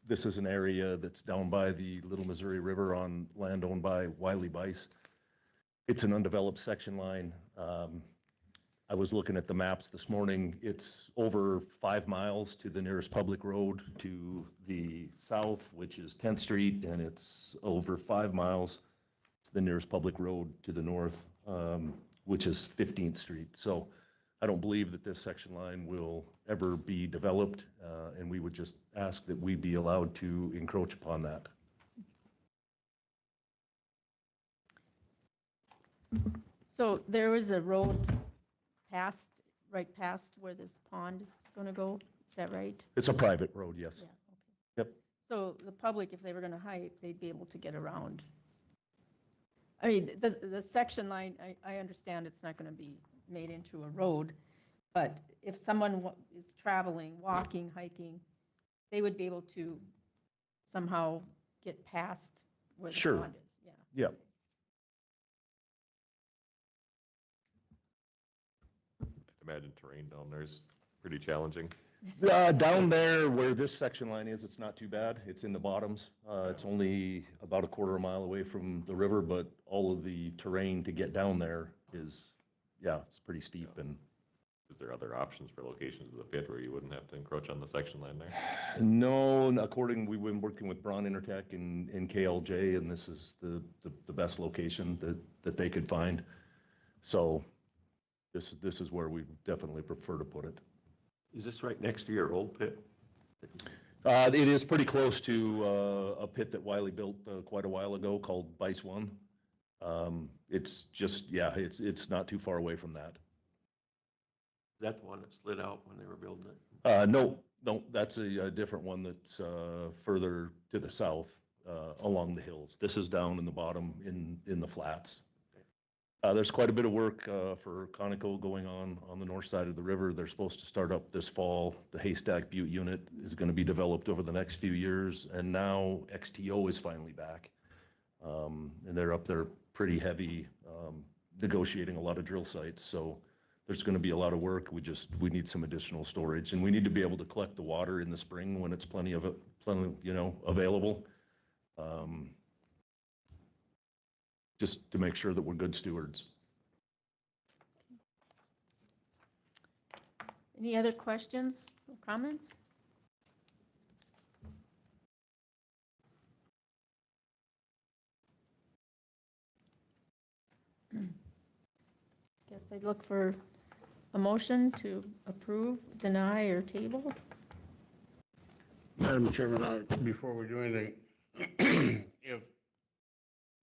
This is an area that's down by the Little Missouri River on land owned by Wiley Bice. It's an undeveloped section line. I was looking at the maps this morning. It's over 5 miles to the nearest public road to the south, which is 10th Street, and it's over 5 miles to the nearest public road to the north, which is 15th Street. So I don't believe that this section line will ever be developed, and we would just ask that we be allowed to encroach upon that. So there was a road right past where this pond is going to go, is that right? It's a private road, yes. Yeah, okay. Yep. So the public, if they were going to hike, they'd be able to get around. I mean, the section line, I understand it's not going to be made into a road, but if someone is traveling, walking, hiking, they would be able to somehow get past where the Sure. pond is, yeah. Yeah. Imagine terrain down there is pretty challenging. Down there where this section line is, it's not too bad. It's in the bottoms. It's only about a quarter of a mile away from the river, but all of the terrain to get down there is, yeah, it's pretty steep. And Is there other options for locations of the pit where you wouldn't have to encroach on the section line there? no, we've been working with Braun Intertech and KLJ, and this is the best location that they could find. So this is where we definitely prefer to put it. Is this right next to your old pit? It is pretty close to a pit that Wiley built quite a while ago called Bice 1. It's just, yeah, it's not too far away from that. Is that the one that slid out when they were building it? No, that's a different one that's further to the south along the hills. This is down in the bottom in the flats. There's quite a bit of work for Conoco going on the north side of the river. They're supposed to start up this fall. The Haystack Butte unit is going to be developed over the next few years, and now XTO is finally back. And they're up there pretty heavy, negotiating a lot of drill sites. So there's going to be a lot of work. We need some additional storage, and we need to be able to collect the water in the spring when it's plenty available. Just to make sure that we're good stewards. Any other questions or comments? Guess I'd look for a motion to approve, deny, or table. Madam Chairman, before we do anything,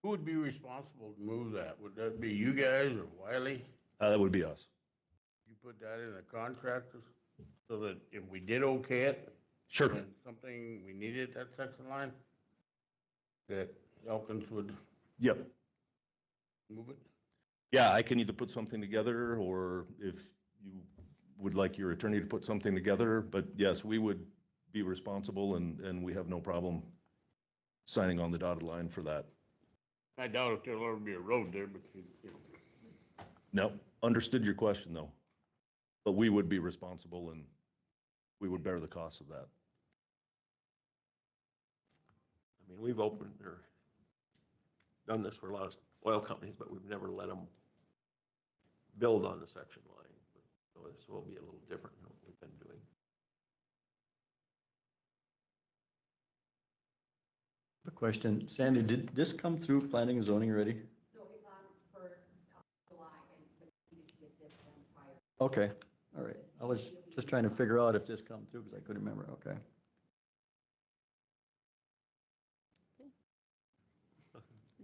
who would be responsible to move that? Would that be you guys or Wiley? That would be us. You put that in the contract so that if we did okay it? Sure. And something we needed that section line, that Elkins would Yep. move it? Yeah, I can either put something together, or if you would like your attorney to put something together, but yes, we would be responsible, and we have no problem signing on the dotted line for that. I doubt if there'll ever be a road there, but you know. No, understood your question, though. But we would be responsible, and we would bear the cost of that. I mean, we've opened or done this for a lot of oil companies, but we've never let them build on the section line. So this will be a little different than what we've been doing. A question, Sandy, did this come through planning and zoning already? No, it's on for July, and we needed to get this done prior. Okay, all right. I was just trying to figure out if this come through because I couldn't remember, okay.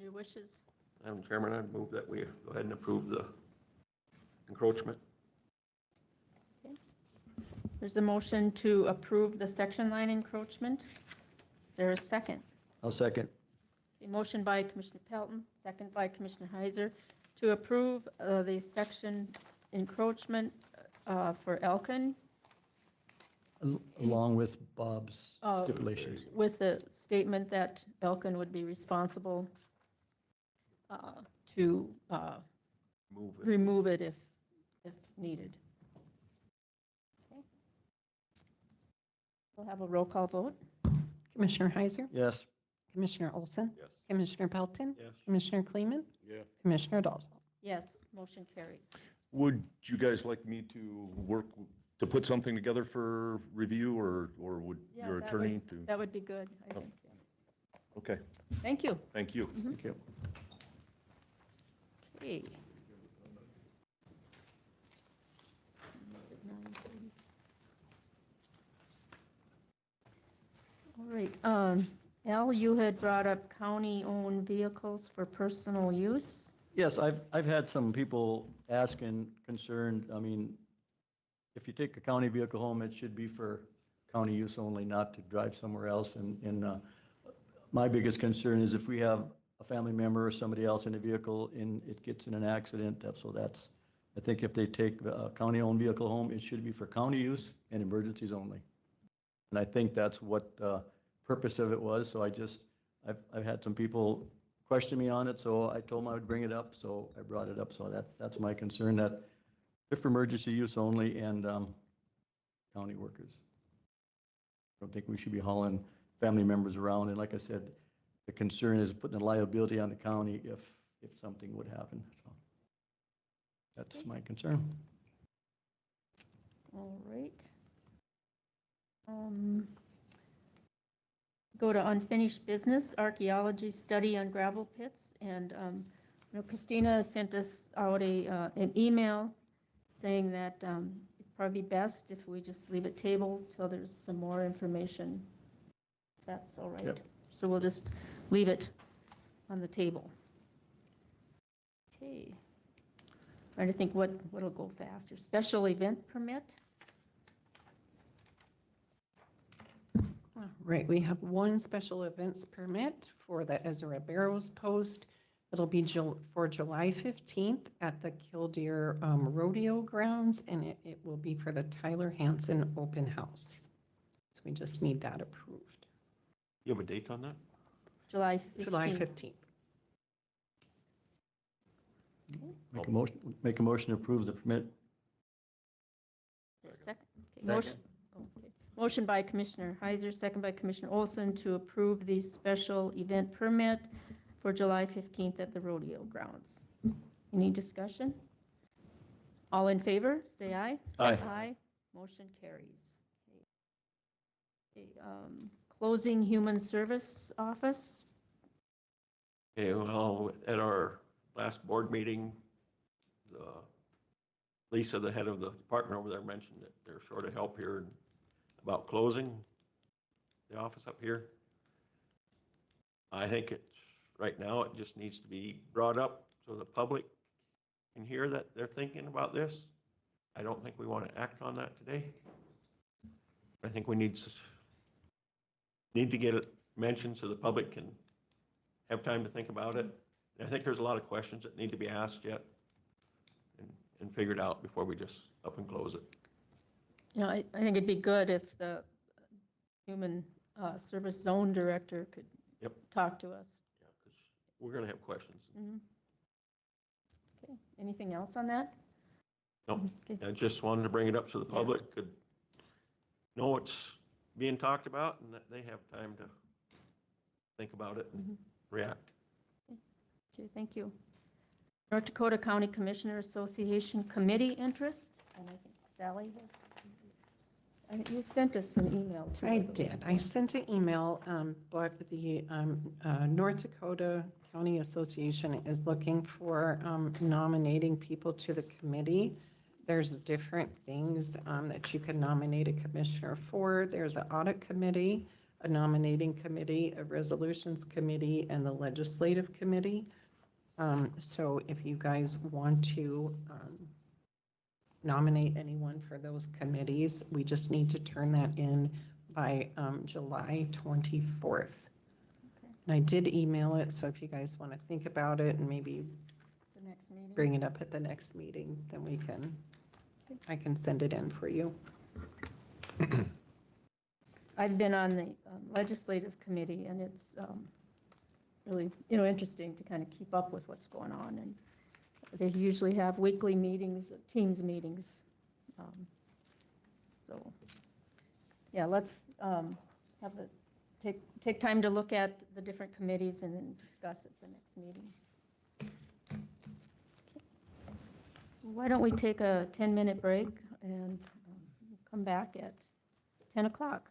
Your wishes? Madam Chairman, I'd move that we go ahead and approve the encroachment. There's a motion to approve the section line encroachment. Is there a second? I'll second. A motion by Commissioner Pelton, second by Commissioner Heiser, to approve the section encroachment for Elkin. Along with Bob's stipulations. With the statement that Elkin would be responsible to Move it. remove it if needed. Okay. We'll have a roll call vote. Commissioner Heiser? Yes. Commissioner Olson? Yes. Commissioner Pelton? Yes. Commissioner Kleeman? Yeah. Commissioner Dalzell? Yes, motion carries. Would you guys like me to work, to put something together for review, or would Yeah, your that attorney would- to? That would be good, I think. yeah. Okay, Thank you. thank you. Thank you. Okay. Is it 9:30? All right, Al, you had brought up county-owned vehicles for personal use. Yes, I've had some people ask and concerned, I mean, if you take a county vehicle home, it should be for county use only, not to drive somewhere else. And my biggest concern is if we have a family member or somebody else in a vehicle and it gets in an accident, I think if they take a county-owned vehicle home, it should be for county use and emergencies only. And I think that's what the purpose of it was, so I've had some people question me on it, so I told them I would bring it up, so I brought it up. So that's my concern, that if for emergency use only and county workers. I don't think we should be hauling family members around, and like I said, the concern is putting the liability on the county if something would happen, so. That's my concern. All right. Go to unfinished business, archaeology study on gravel pits. And Christina sent us out an email saying that it'd probably be best if we just leave it tabled till there's some more information. That's all right. Yep. So we'll just leave it on the table. Okay. Trying to think what'll go faster. Special event permit? Right, we have one special events permit for the Ezra Barrows Post. It'll be for July 15th at the Killdeer Rodeo Grounds, and it will be for the Tyler Hansen Open House. So we just need that approved. You have a date on that? July 15th. July 15th. Make a motion to approve the permit. Is there a second? Okay, motion. Okay. Motion by Commissioner Heiser, second by Commissioner Olson to approve the special event permit for July 15th at the rodeo grounds. Any discussion? All in favor, say aye. Aye. Aye. Motion carries. Okay. Closing human service office. Okay, well, at our last board meeting, Lisa, the head of the department over there, mentioned that they're short of help here about closing the office up here. I think right now, it just needs to be brought up so the public can hear that they're thinking about this. I don't think we want to act on that today. I think we need to get it mentioned so the public can have time to think about it. And I think there's a lot of questions that need to be asked yet and figured out before we just up and close it. You know, I think it'd be good if the human service zone director could Yep. talk to us. Yeah, because we're going to have questions. Mhm. Okay, anything else on that? No, Okay. I just wanted to bring it up so the public could know what's being talked about and that they have time to think about it and react. Okay, thank you. North Dakota County Commissioner Association Committee interest, and I think Sally you sent us an email too. I did. I sent an email, but the North Dakota County Association is looking for nominating people to the committee. There's different things that you can nominate a commissioner for. There's an audit committee, a nominating committee, a resolutions committee, and the legislative committee. So if you guys want to nominate anyone for those committees, we just need to turn that in by July 24th. Okay. And I did email it, so if you guys want to think about it and maybe The next meeting? bring it up at the next meeting, then I can send it in for you. I've been on the legislative committee, and really, interesting to kind of keep up with what's going on. And they usually have weekly meetings, Teams meetings. So, yeah, let's take time to look at the different committees and then discuss at the next meeting. Why don't we take a 10-minute break and come back at 10 o'clock?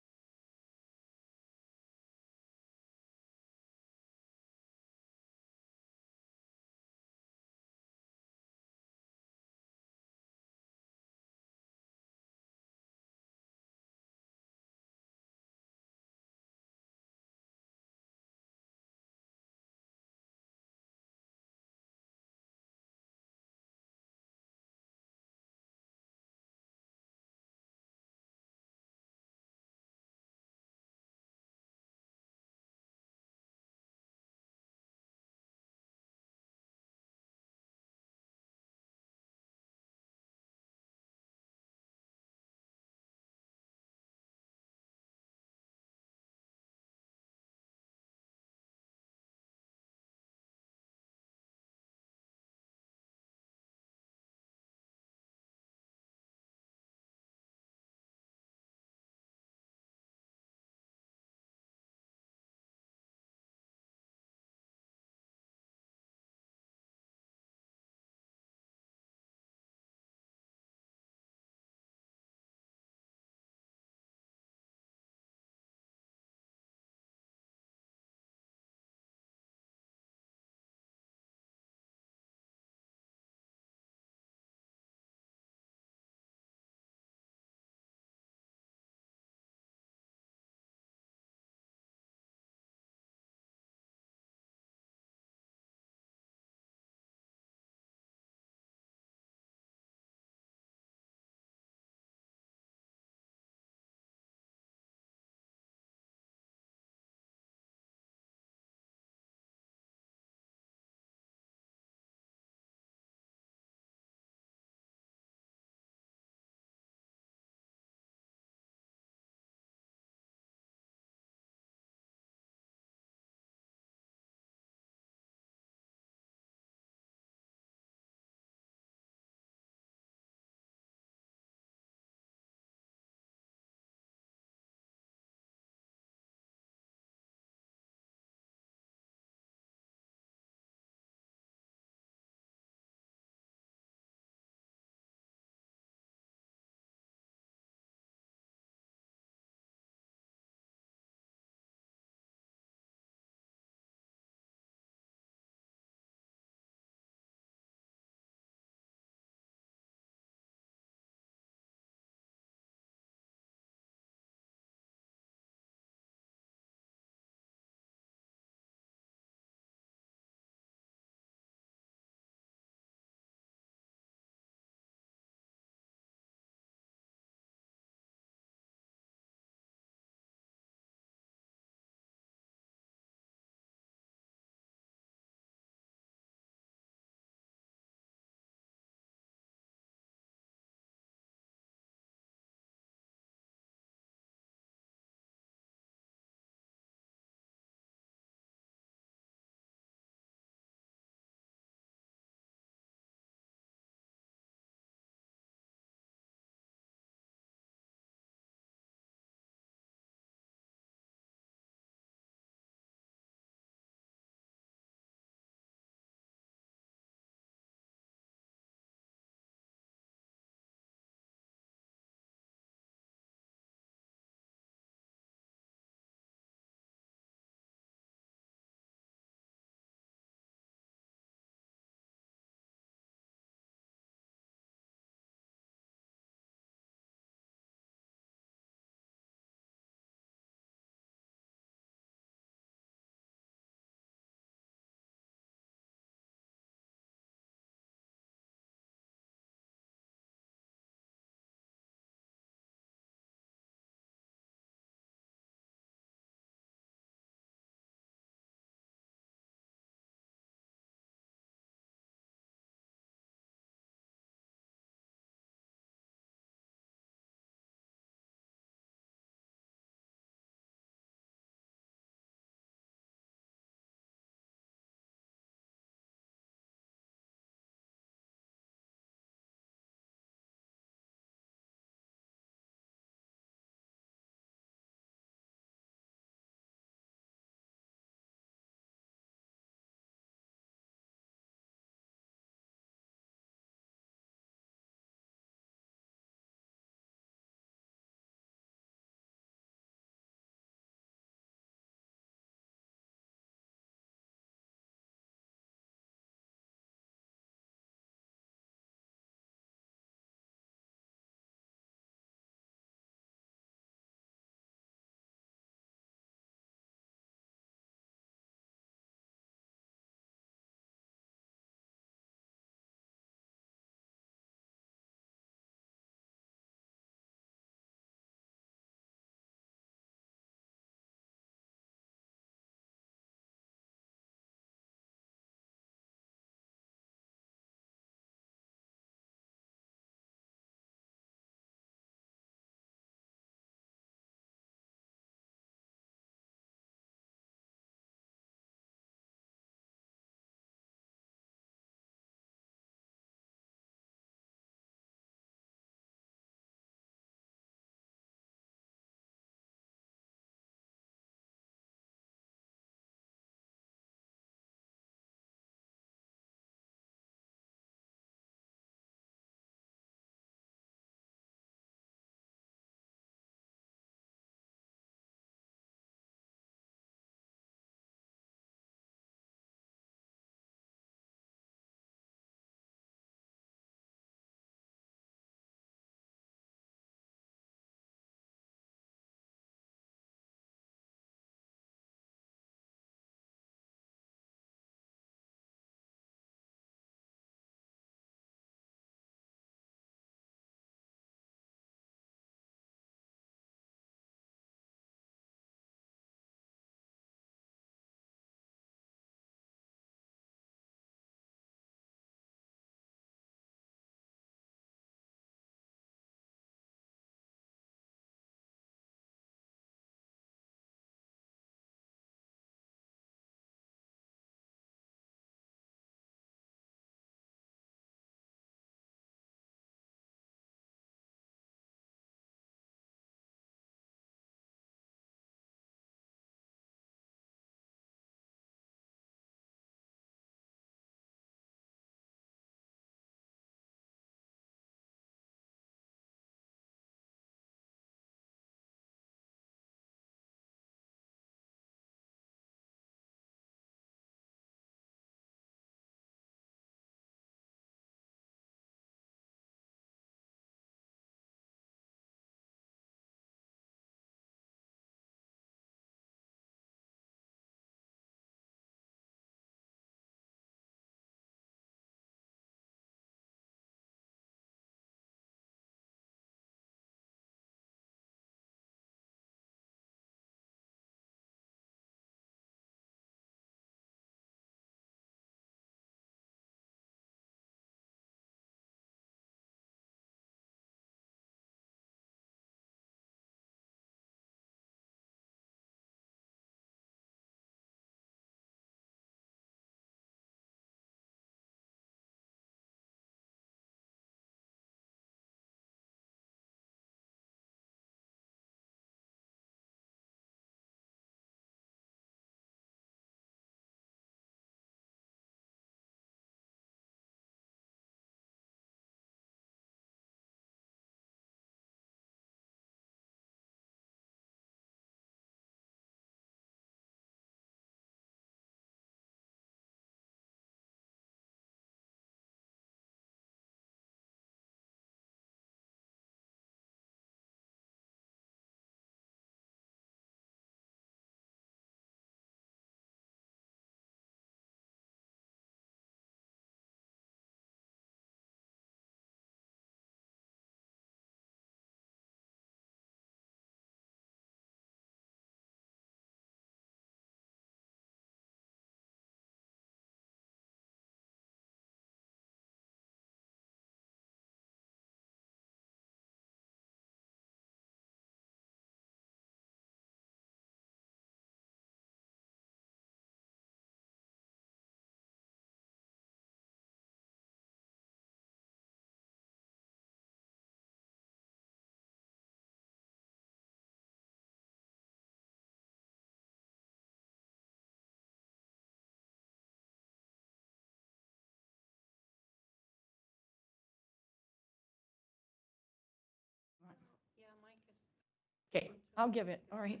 Okay, I'll give it, all right.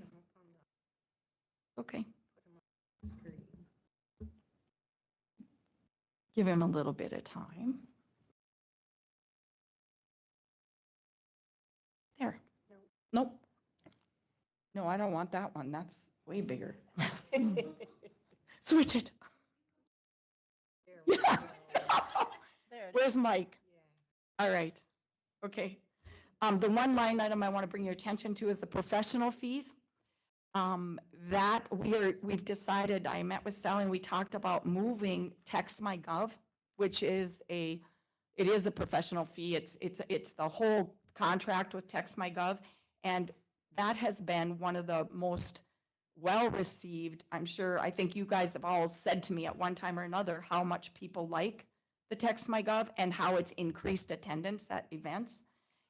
Okay. Give him a little bit of time. There. Nope. No, I don't want that one. That's way bigger. Switch it. There it is. Where's Mike? All right. Okay. The one line item I want to bring your attention to is the professional fees. That we've decided, I met with Sally and we talked about moving Text My Gov, which is it is a professional fee. It's the whole contract with Text My Gov. And that has been one of the most well-received. I think you guys have all said to me at one time or another how much people like the Text My Gov and how it's increased attendance at events.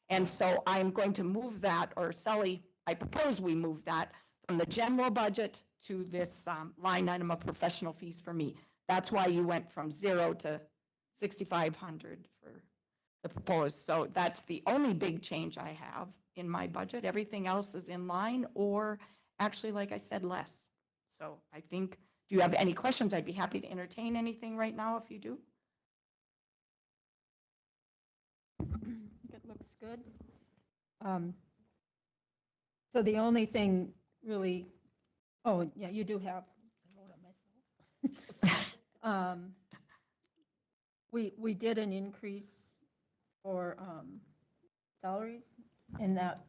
And so I'm going to move that, or Sally, I propose we move that from the general budget to this line item of professional fees for me. That's why you went from 0 to 6,500 for the proposed. So that's the only big change I have in my budget. Everything else is in line, or actually, like I said, less. So I think, do you have any questions? I'd be happy to entertain anything right now if you do. It looks good. So the only thing really, oh, yeah, you do have, I wrote it myself. We did an increase for salaries in that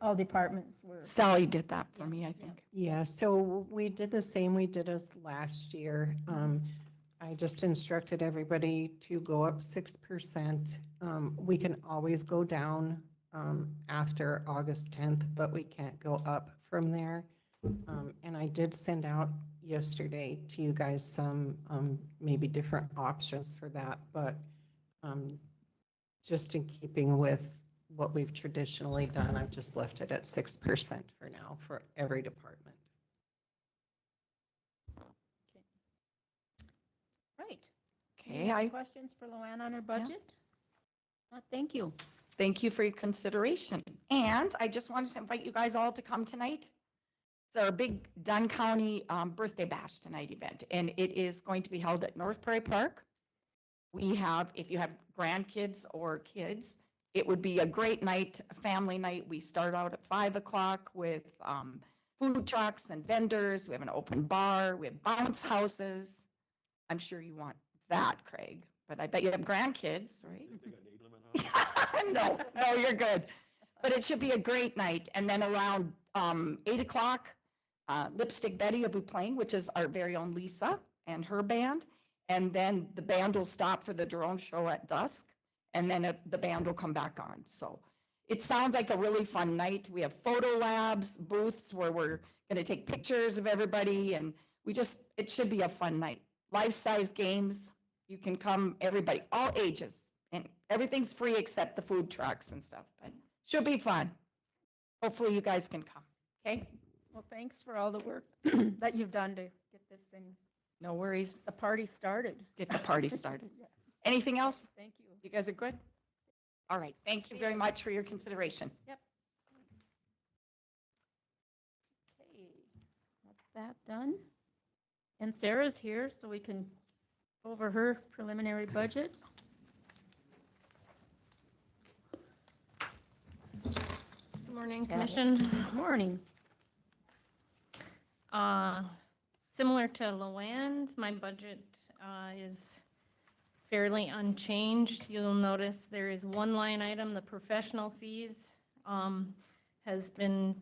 all departments were. Sally did that for Yeah, me, I yeah. think. Yeah, so we did the same we did as last year. I just instructed everybody to go up 6%. We can always go down after August 10th, but we can't go up from there. And I did send out yesterday to you guys some maybe different options for that, but just in keeping with what we've traditionally done, I've just left it at 6% for now for every department. Right. Okay, Any other questions for Luann on her budget? Thank you. Thank you for your consideration. And I just wanted to invite you guys all to come tonight. It's our big Dunn County Birthday Bash tonight event, and it is going to be held at North Prairie Park. We have, if you have grandkids or kids, it would be a great night, a family night. We start out at 5 o'clock with food trucks and vendors. We have an open bar. We have bounce houses. I'm sure you want that, Craig, but I bet you have grandkids, right? No, you're good. But it should be a great night. And then around 8 o'clock, Lipstick Betty will be playing, which is our very own Lisa and her band. And then the band will stop for the drone show at dusk, and then the band will come back on. So it sounds like a really fun night. We have photo labs, booths where we're going to take pictures of everybody, and it should be a fun night. Life-size games. You can come, everybody, all ages, and everything's free except the food trucks and stuff, but should be fun. Hopefully you guys can come, okay? Well, thanks for all the work that you've done to get this thing, No worries. the party started. Get the party started. Yeah. Anything else? Thank you. You guys are good? All right, thank you very much for your consideration. Yep. Okay, got that done. And Sarah's here, so we can go over her preliminary budget. Good morning, Commission. Morning. Similar to Luann's, my budget is fairly unchanged. You'll notice there is one line item, the professional fees has been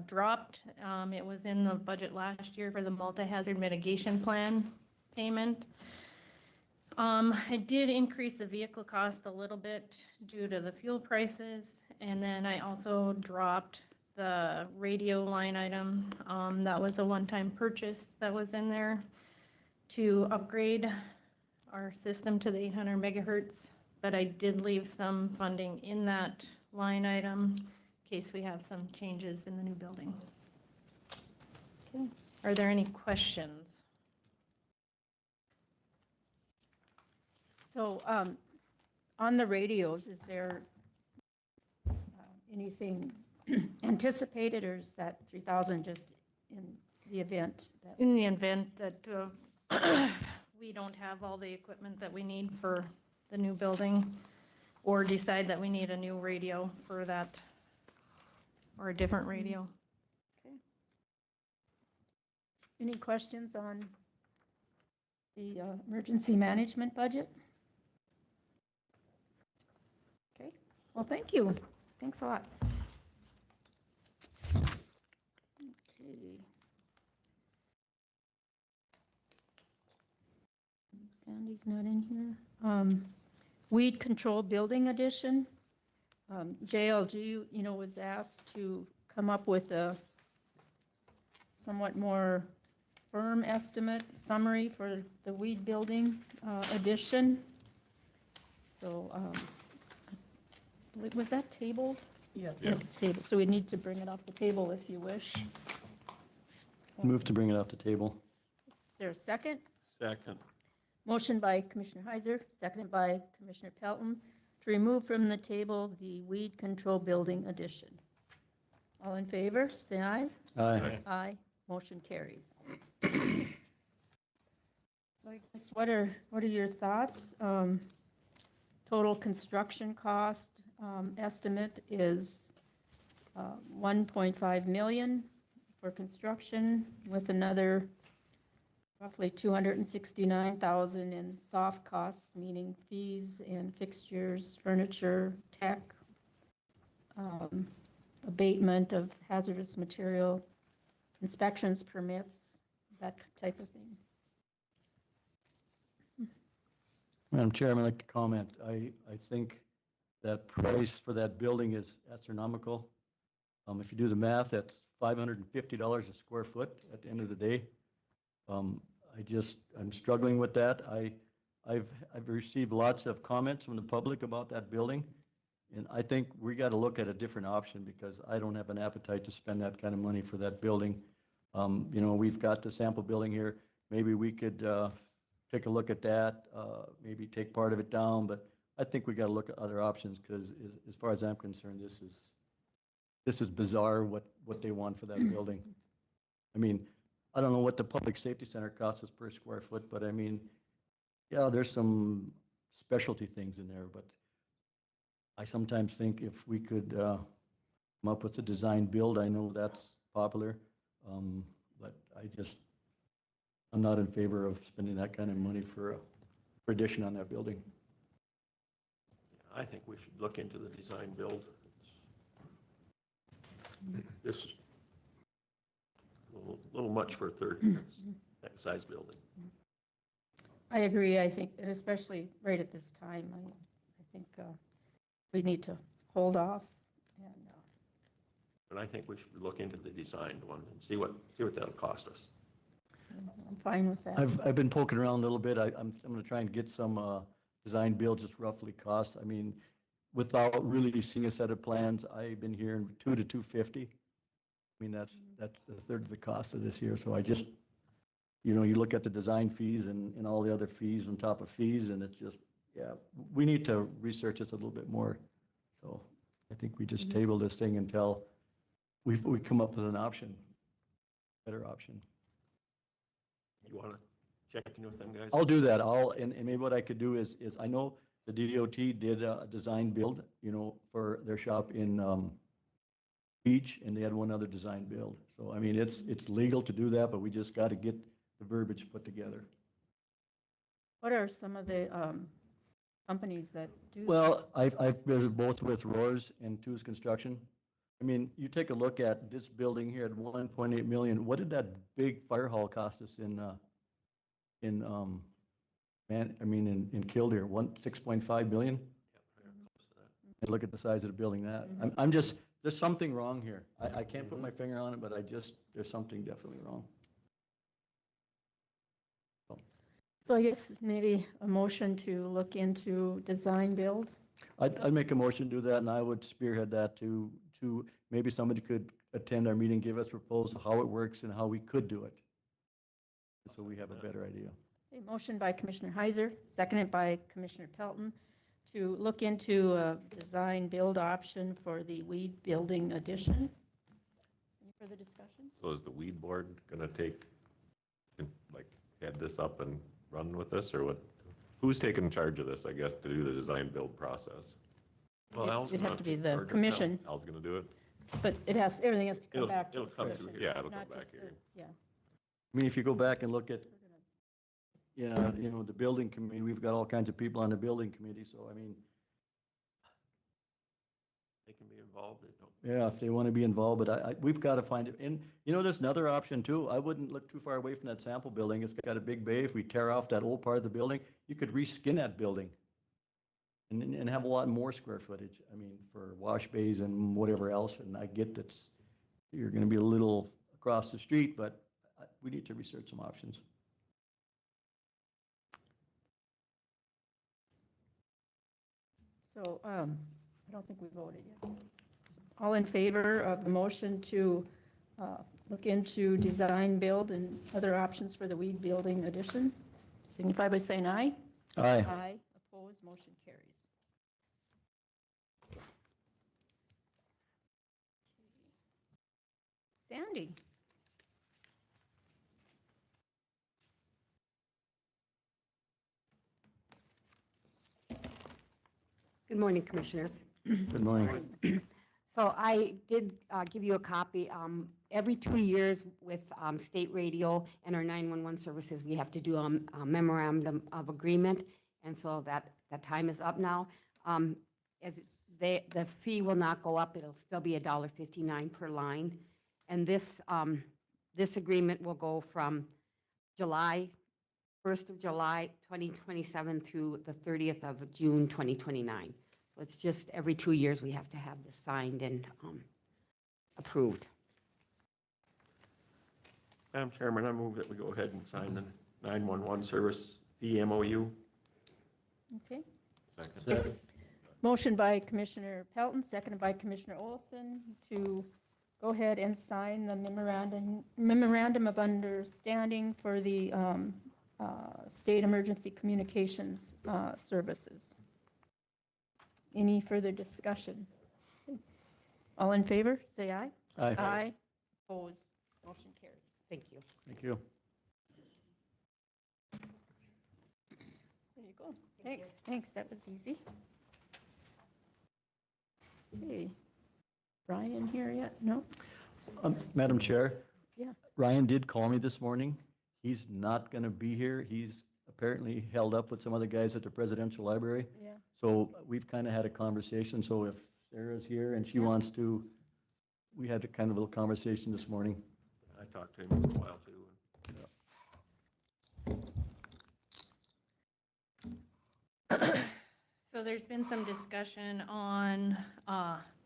dropped. It was in the budget last year for the multi-hazard mitigation plan payment. I did increase the vehicle cost a little bit due to the fuel prices, and then I also dropped the radio line item. That was a one-time purchase that was in there to upgrade our system to the 800 megahertz, but I did leave some funding in that line item in case we have some changes in the new building. Okay. Are there any questions? So on the radios, is there anything anticipated, or is that 3,000 just in the event that? In the event that we don't have all the equipment that we need for the new building, or decide that we need a new radio for that, or a different radio. Okay. Any questions on the emergency management budget? Okay, well, thank you. Thanks a lot. Okay. Sandy's not in here. Weed control building addition. JLG, was asked to come up with a somewhat more firm estimate summary for the weed building addition. So, was that tabled? Yeah. It's tabled, so we need to bring it off the table if you wish. Move to bring it off the table. Is there a second? Second. Motion by Commissioner Heiser, seconded by Commissioner Pelton, to remove from the table the weed control building addition. All in favor, say aye. Aye. Aye. Motion carries. So I guess what are your thoughts? Total construction cost estimate is 1.5 million for construction, with another roughly 269,000 in soft costs, meaning fees and fixtures, furniture, tech, abatement of hazardous material, inspections, permits, that type of thing. Madam Chairman, I'd like to comment. I think that price for that building is astronomical. If you do the math, that's $550 a square foot at the end of the day. I'm struggling with that. I've received lots of comments from the public about that building, and I think we got to look at a different option, because I don't have an appetite to spend that kind of money for that building. We've got the sample building here. Maybe we could take a look at that, maybe take part of it down, but I think we got to look at other options, because as far as I'm concerned, this is bizarre what they want for that building. I mean, I don't know what the public safety center costs us per square foot, but I mean, yeah, there's some specialty things in there, but I sometimes think if we could come up with a design build, I know that's popular, but I'm not in favor of spending that kind of money for addition on that building. I think we should look into the design build. This is a little much for a third that size building. I agree. I think, and especially right at this time, I think we need to hold off. And I think we should look into the designed one and see what that'll cost us. I'm fine with that. I've been poking around a little bit. I'm going to try and get some design build, just roughly cost. I mean, without really seeing a set of plans, I've been hearing $200 to $250. I mean, that's a third of the cost of this here. So I just, you look at the design fees and all the other fees on top of fees, and it's just, yeah, we need to research this a little bit more. So I think we just table this thing until we come up with an option, better option. You want to check in with them guys? I'll do that. And maybe what I could do is I know the DOT did a design build, for their shop in Beach, and they had one other design build. So, I mean, it's legal to do that, but we just got to get the verbiage put together. What are some of the companies that do? Well, I've visited both with Roars and Two's Construction. I mean, you take a look at this building here at 1.8 million. What did that big fire hall cost us in Kildare? 6.5 million? And look at the size of the building that. I'm just, there's something wrong here. I can't put my finger on it, but there's something definitely wrong. So I guess maybe a motion to look into design build. I'd make a motion to do that, and I would spearhead that to maybe somebody could attend our meeting, give us a proposal, how it works and how we could do it. So we have a better idea. A motion by Commissioner Heiser, seconded by Commissioner Pelton, to look into a design build option for the weed building addition. Any further discussion? So is the weed board gonna take, like, head this up and run with this, or what? Who's taking charge of this, I guess, to do the design build process? Well, Al's It'd have gonna to be take the charge of commission, Al's gonna do it? but everything has to come It'll- back to it'll the come through commission. here. Yeah, it'll come not back just the- here. Yeah. I mean, if you go back and look at, the building committee, we've got all kinds of people on the building committee, so I mean, They can be involved, they don't. yeah, if they want to be involved, but we've got to find it. And, there's another option too. I wouldn't look too far away from that sample building. It's got a big bay. If we tear off that old part of the building, you could reskin that building and have a lot more square footage. I mean, for wash bays and whatever else. And I get that you're going to be a little across the street, but we need to research some options. So, I don't think we voted yet. All in favor of the motion to look into design, build, and other options for the weed building addition, signify by saying aye. Aye. Aye, opposed, motion carries. Sandy? Good morning, Commissioners. Good morning. So I did give you a copy. Every 2 years with state radio and our 911 services, we have to do a memorandum of agreement. And so that time is up now. The fee will not go up. It'll still be $1.59 per line. And this agreement will go from 1st of July 2027 through the 30th of June 2029. So it's just every 2 years we have to have this signed and approved. Madam Chairman, I move that we go ahead and sign the 911 service fee MOU. Okay. Second. Motion by Commissioner Pelton, seconded by Commissioner Olson to go ahead and sign the memorandum of understanding for the state emergency communications services. Any further discussion? All in favor, say aye. Aye. Aye. Opposed, motion carries. Thank you. Thank you. There you go. Thanks, that was easy. Okay. Brian here yet? No? Madam Chair? Yeah. Ryan did call me this morning. He's not going to be here. He's apparently held up with some other guys at the Presidential Library. Yeah. So we've kind of had a conversation. So if Sarah's here and she wants to, we had a kind of a little conversation this morning. I talked to him for a while too. So there's been some discussion on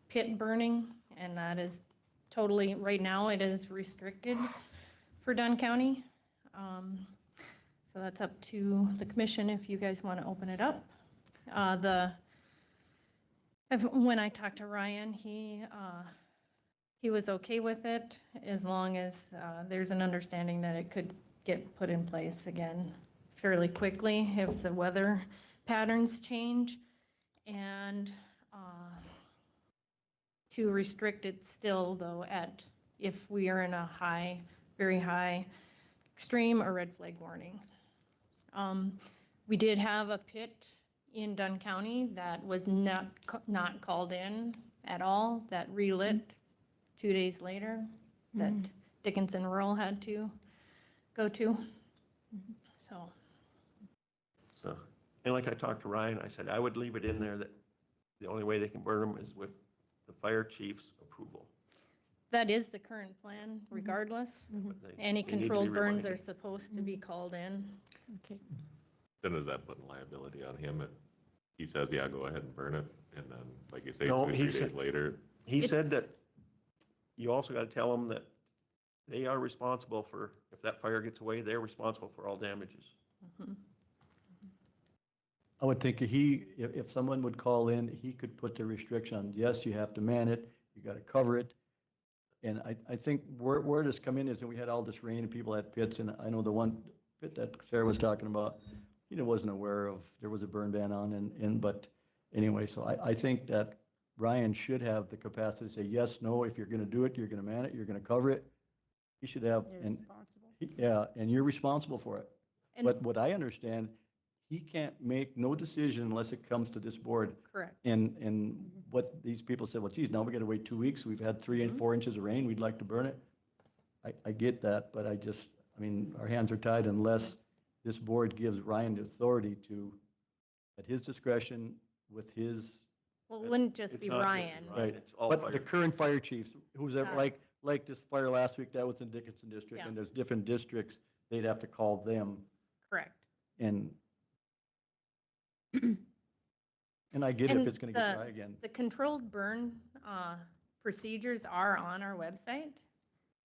pit burning, and that is totally, right now, it is restricted for Dunn County. So that's up to the commission if you guys want to open it up. When I talked to Ryan, he was okay with it as long as there's an understanding that it could get put in place again fairly quickly if the weather patterns change, and to restrict it still though if we are in a very high extreme or red flag warning. We did have a pit in Dunn County that was not called in at all, that relit 2 days later, that Dickinson Rural had to go to, so. And like I talked to Ryan, I said I would leave it in there that the only way they can burn them is with the fire chief's approval. That is the current plan regardless. But Any they need to be controlled burns are reminded. supposed to be called in. Okay. Then does that put liability on him if he says, yeah, go ahead and burn it, and then, like you say, No, 2 or he 3 days said- later? He said that you also got to tell them that they are responsible for, if that fire gets away, they're responsible for all damages. I would think if someone would call in, he could put the restriction on, yes, you have to man it, you got to cover it. And I think where it has come in is that we had all this rain and people had pits, and I know the one pit that Sarah was talking about, he wasn't aware of, there was a burn ban on, but anyway, so I think that Ryan should have the capacity to say, yes, no, if you're gonna do it, you're gonna man it, you're gonna cover it. He should have, You're and, responsible. yeah, and you're responsible for it. And- But what I understand, he can't make no decision unless it comes to this board. Correct. And what these people said, well, geez, now we gotta wait 2 weeks, we've had 3 and 4 inches of rain, we'd like to burn it. I get that, but I mean, our hands are tied unless this board gives Ryan the authority to, at his discretion, with his, Well, it wouldn't just It's be not just Ryan. right. It's all But fire. the current fire chiefs, who's ever, Yeah. like this fire last week, that was in Dickinson District, Yeah. and there's different districts, they'd have to call them, Correct. and I get it if And it's gonna get dry again. The controlled burn procedures are on our website,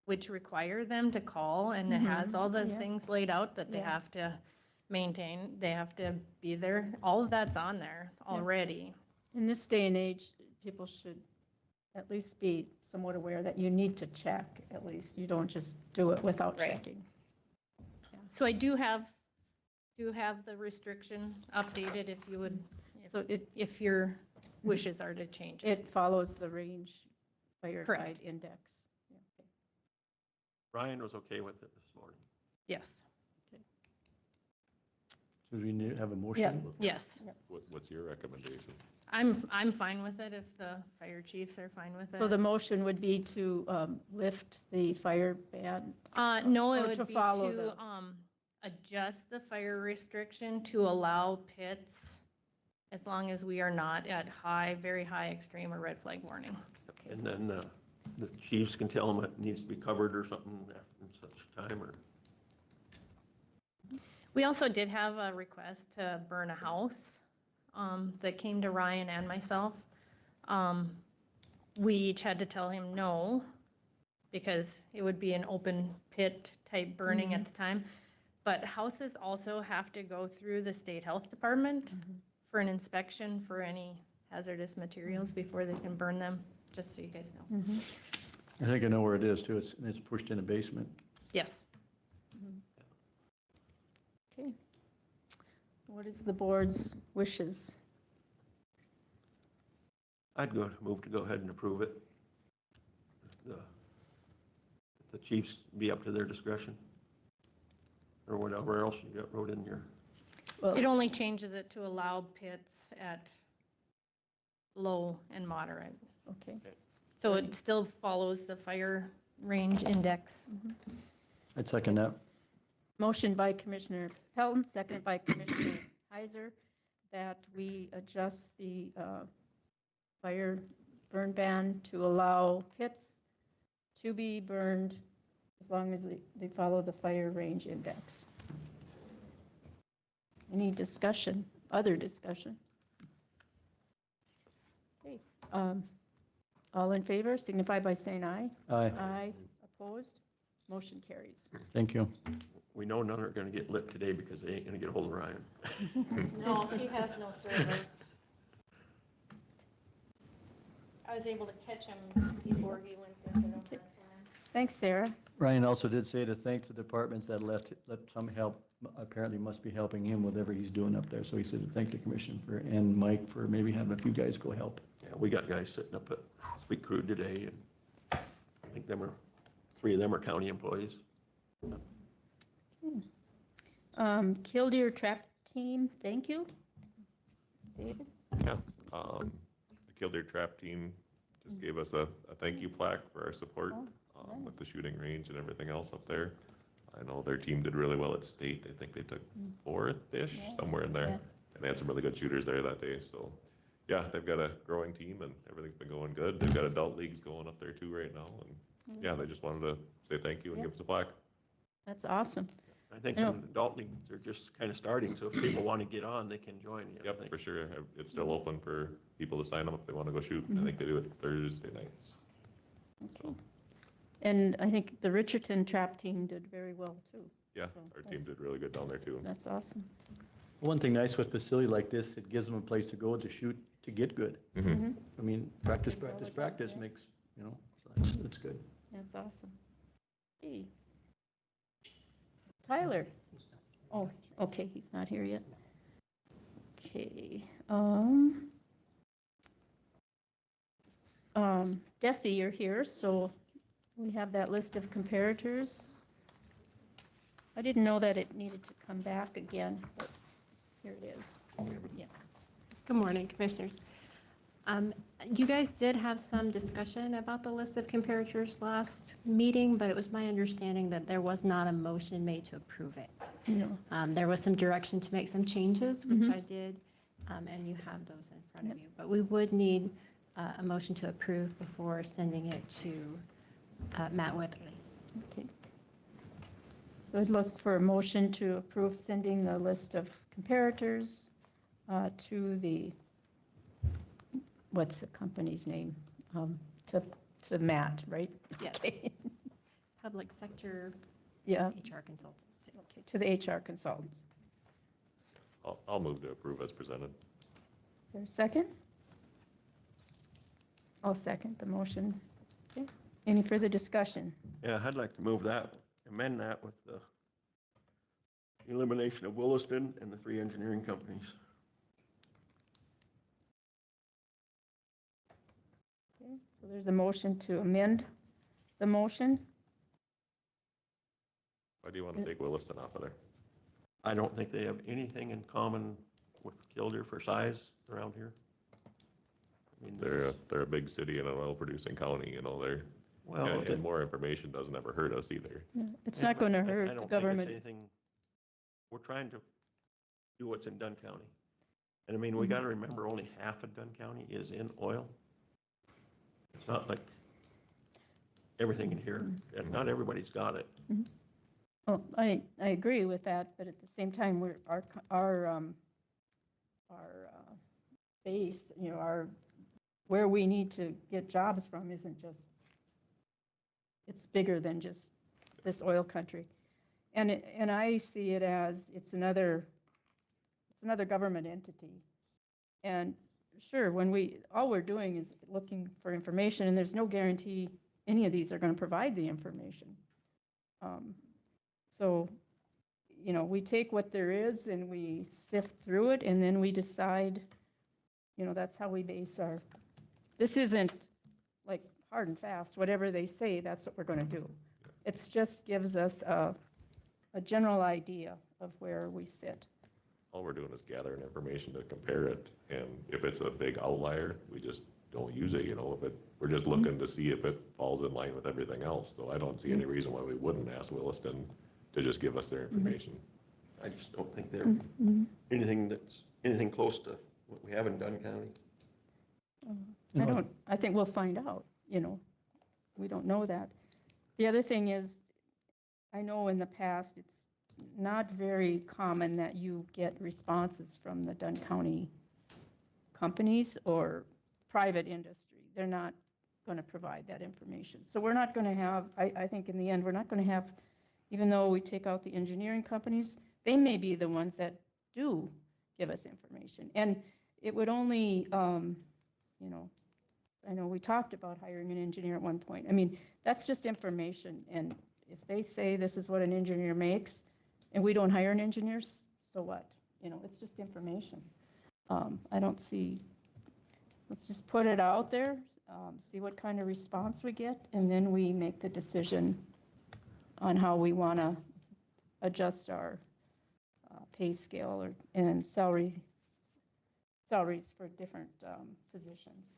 which require them to call, and it has all the Yeah. things laid out that they Yeah. have to maintain. They have to be there. All of that's on there already. In this day and age, people should at least be somewhat aware that you need to check, at least. You don't just do it without Right. checking. So I do have the restriction updated if you would, So if your wishes are to change it. it follows the range fire Correct. guide index. Yeah, okay. Ryan was okay with it this morning. Yes, So we need to have a motion? yes. What's your recommendation? I'm fine with it if the fire chiefs are fine with it. So the motion would be to lift the fire ban? No, it Or to would be follow to, the- adjust the fire restriction to allow pits as long as we are not at very high extreme or red flag warning. And then the chiefs can tell them it needs to be covered or something after such time, or, We also did have a request to burn a house, that came to Ryan and myself. We each had to tell him no, because it would be an open pit type burning at the time. But houses also have to go through the state health department for an inspection for any hazardous materials before they can burn them, just so you guys know. I think I know where it is too, it's pushed in a basement. Yes. Okay. What is the board's wishes? I'd move to go ahead and approve it. The chiefs be up to their discretion. Or whatever else you got wrote in here. It only changes it to allow pits at low and moderate. Okay. So it still follows the fire range index. I'd second that. Motion by Commissioner Pelton, seconded by Commissioner Heiser, that we adjust the fire burn ban to allow pits to be burned as long as they follow the fire range index. Any discussion, other discussion? Okay, all in favor signify by saying aye. Aye, Aye, opposed, motion carries. thank you. We know none are gonna get lit today because they ain't gonna get a hold of Ryan. No, he has no service. I was able to catch him before he went to the farm. Thanks, Sarah. Ryan also did say to thank the departments that let some help, apparently must be helping him with whatever he's doing up there. So he said to thank the commission and Mike for maybe having a few guys go help. Yeah, we got guys sitting up at Sweet Crew today, and I think 3 of them are county employees. Killdeer Trap Team, thank you. David? Yeah, the Killdeer Trap Team just gave us a thank you plaque for our support with the shooting range and everything else up there. I know their team did really well at state. I think they took 4th-ish, somewhere in there. And they had some really good shooters there that day, so. Yeah, they've got a growing team and everything's been going good. They've got adult leagues going up there too right now. And yeah, they just wanted to say thank you and give us a plaque. That's awesome. I think I know. in adult leagues, they're just kind of starting, so if people want to get on, they can join. I Yep, think. for sure. It's still open for people to sign up if they want to go shoot. I think they do it Thursday nights. So, And I think the Richardson Trap Team did very well, too. yeah, So our team that's- did really good down there too. That's awesome. One thing nice with a facility like this, it gives them a place to go to shoot, to get good. Mhm. I mean, practice, That's all practice, I got, practice yeah. makes, so it's good. That's awesome. Hey. Tyler? Oh, okay, he's not here yet. Okay, Desi, you're here, so we have that list of comparators. I didn't know that it needed to come back again, but here it is. Yeah. Good morning, Commissioners. You guys did have some discussion about the list of comparators last meeting, but it was my understanding that there was not a motion made to approve it. No. There was some direction to make some changes, which I did, and you have those in front of you. But we would need a motion to approve before sending it to Matt Weatherly. Okay. So I'd look for a motion to approve sending the list of comparators to the, what's the company's name? To Matt, right? Yeah. Okay. Public sector Yeah, HR consultant. okay, to the HR consultants. I'll move to approve as presented. Is there a second? I'll second the motion. Okay. Any further discussion? Yeah, I'd like to move that, amend that with the elimination of Williston and the 3 engineering companies. Okay, so there's a motion to amend the motion. Why do you want to take Williston off of there? I don't think they have anything in common with Killdeer for size around here. I mean, They're a big city in an oil-producing county, you know, well, and more information doesn't ever hurt us either. It's not going to I hurt don't the think it's government. anything. We're trying to do what's in Dunn County. And I mean, we got to remember only half of Dunn County is in oil. It's not like everything in here, and not everybody's got it. Well, I agree with that, but at the same time, our base, you know, where we need to get jobs from isn't just, it's bigger than just this oil country. And I see it as it's another government entity. And sure, all we're doing is looking for information, and there's no guarantee any of these are going to provide the information. So, you know, we take what there is and we sift through it, and then we decide, you know, that's how we base this isn't like hard and fast, whatever they say, that's what we're going to do. It just gives us a general idea of where we sit. All we're doing is gathering information to compare it, and if it's a big outlier, we just don't use it, you know, we're just looking to see if it falls in line with everything else. So I don't see any reason why we wouldn't ask Williston to just give us their information. I just don't think they're anything close to what we have in Dunn County. I think we'll find out, you know, we don't know that. The other thing is, I know in the past, it's not very common that you get responses from the Dunn County companies or private industry. They're not going to provide that information. So we're not going to have, I think in the end, we're not going to have, even though we take out the engineering companies, they may be the ones that do give us information. And it would only, you know, I know we talked about hiring an engineer at one point. I mean, that's just information. And if they say this is what an engineer makes, and we don't hire an engineer, so what? You know, it's just information. I don't see, let's just put it out there, see what kind of response we get, and then we make the decision on how we want to adjust our pay scale and salaries for different positions.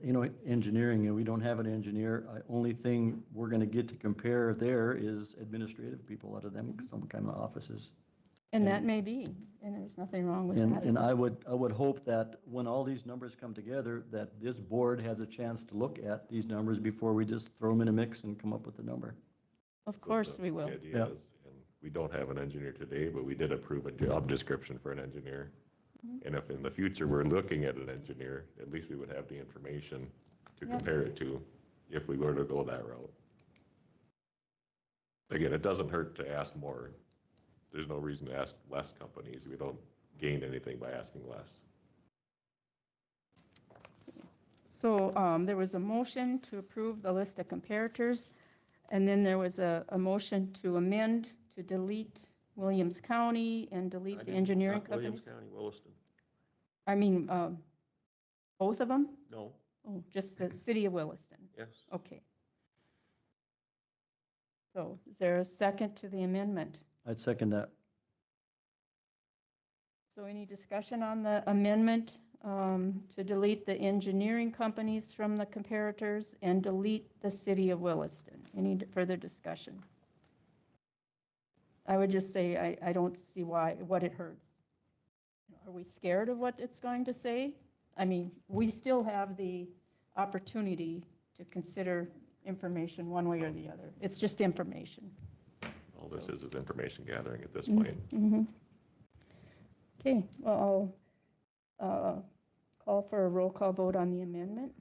You know, engineering, you know, we don't have an engineer. Only thing we're going to get to compare there is administrative people out of them, some kind of offices. And that may be, and there's nothing wrong with that. And I would hope that when all these numbers come together, that this board has a chance to look at these numbers before we just throw them in a mix and come up with a number. Of course we will. The idea is, and we don't have an engineer today, but we did approve a job description for an engineer. And if in the future we're looking at an engineer, at least we would have the information to compare it to if we were to go that route. Again, it doesn't hurt to ask more. There's no reason to ask less companies. We don't gain anything by asking less. So there was a motion to approve the list of comparators, and then there was a motion to amend to delete Williams County and delete the engineering companies. Williams County, Williston. I mean, both of them? No. Oh, just the city of Williston? Yes. Okay. So is there a second to the amendment? I'd second that. So any discussion on the amendment to delete the engineering companies from the comparators and delete the city of Williston? Any further discussion? I would just say I don't see what it hurts. Are we scared of what it's going to say? I mean, we still have the opportunity to consider information one way or the other. It's just information. All this is information gathering at this point. Mm-hmm. Okay, well, I'll call for a roll call vote on the amendment.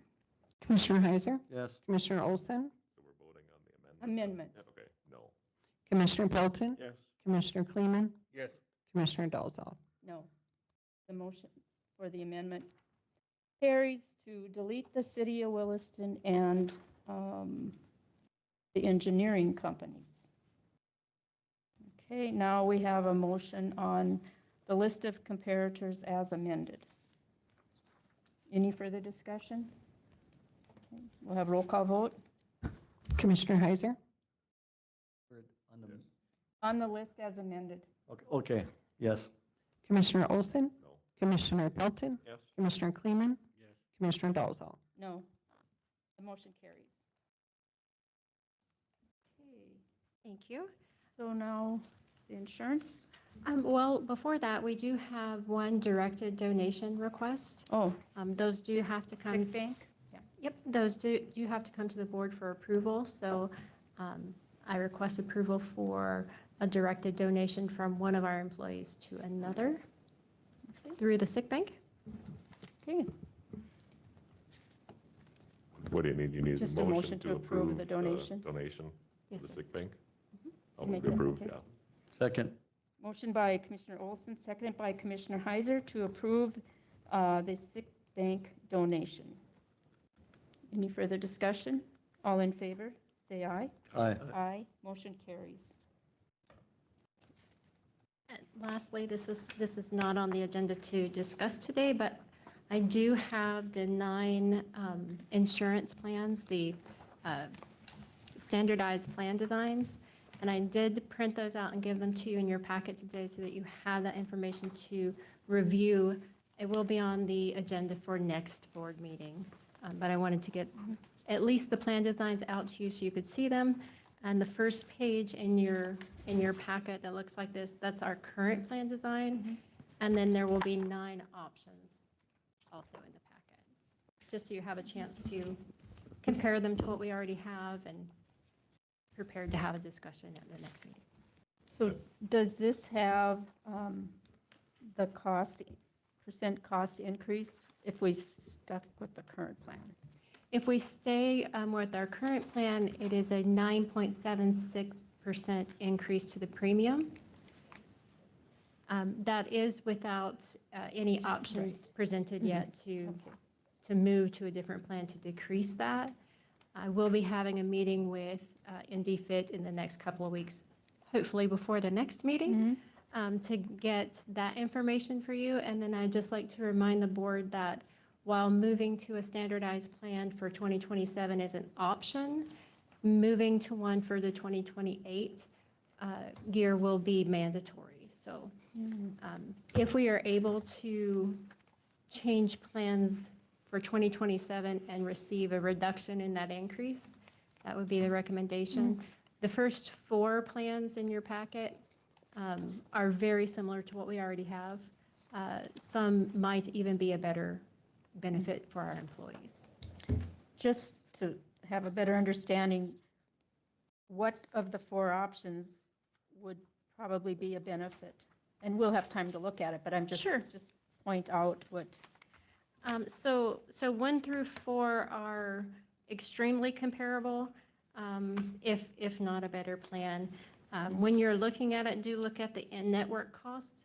Commissioner Heiser? Yes. Commissioner Olson? So we're voting on the amendment. Amendment. Okay, no. Commissioner Pelton? Yes. Commissioner Kleeman? Yes. Commissioner Dolzall? No. The motion for the amendment carries to delete the city of Williston and the engineering companies. Okay, now we have a motion on the list of comparators as amended. Any further discussion? Okay, we'll have roll call vote Commissioner Heiser? On the- on the list as amended. Okay, yes. Commissioner Olson? No. Commissioner Pelton? Yes. Commissioner Kleeman? Yes. Commissioner Dolzall? No. The motion carries. Okay, Thank you. so now the insurance. Well, before that, we do have one directed donation request. Oh, Those do have to come. sick bank? Yeah. Yep, those do have to come to the board for approval. So I request approval for a directed donation from one of our employees to another through the sick bank. Okay, What do you need? You need Just a motion to approve the donation? Donation Yes, to the sir. sick bank? I'll Make move to that, approve, okay. yeah. Second. motion by Commissioner Olson, seconded by Commissioner Heiser to approve the sick bank donation. Any further discussion? All in favor, say aye. Aye. Aye, motion carries. And lastly, this is not on the agenda to discuss today, but I do have the 9 insurance plans, the standardized plan designs, and I did print those out and give them to you in your packet today so that you have that information to review. It will be on the agenda for next board meeting, but I wanted to get at least the plan designs out to you so you could see them. And the first page in your packet that looks like this, that's our current plan design. And then there will be 9 options also in the packet, just so you have a chance to compare them to what we already have and prepared to have a discussion at the next meeting. So does this have the percent cost increase if we stuck with the current plan? If we stay with our current plan, it is a 9.76% increase to the premium. That is without any options presented yet to move to a different plan to decrease that. I will be having a meeting with NDFIT in the next couple of weeks, hopefully before the next meeting, to get that information for you. And then I'd just like to remind the board that while moving to a standardized plan for 2027 is an option, moving to one for the 2028 year will be mandatory. So if we are able to change plans for 2027 and receive a reduction in that increase, that would be the recommendation. The first 4 plans in your packet are very similar to what we already have. Some might even be a better benefit for our employees. Just to have a better understanding, what of the 4 options would probably be a benefit? And we'll have time to look at it, but I'm just point out what. So 1 through 4 are extremely comparable, if not a better plan. When you're looking at it, do look at the in-network cost.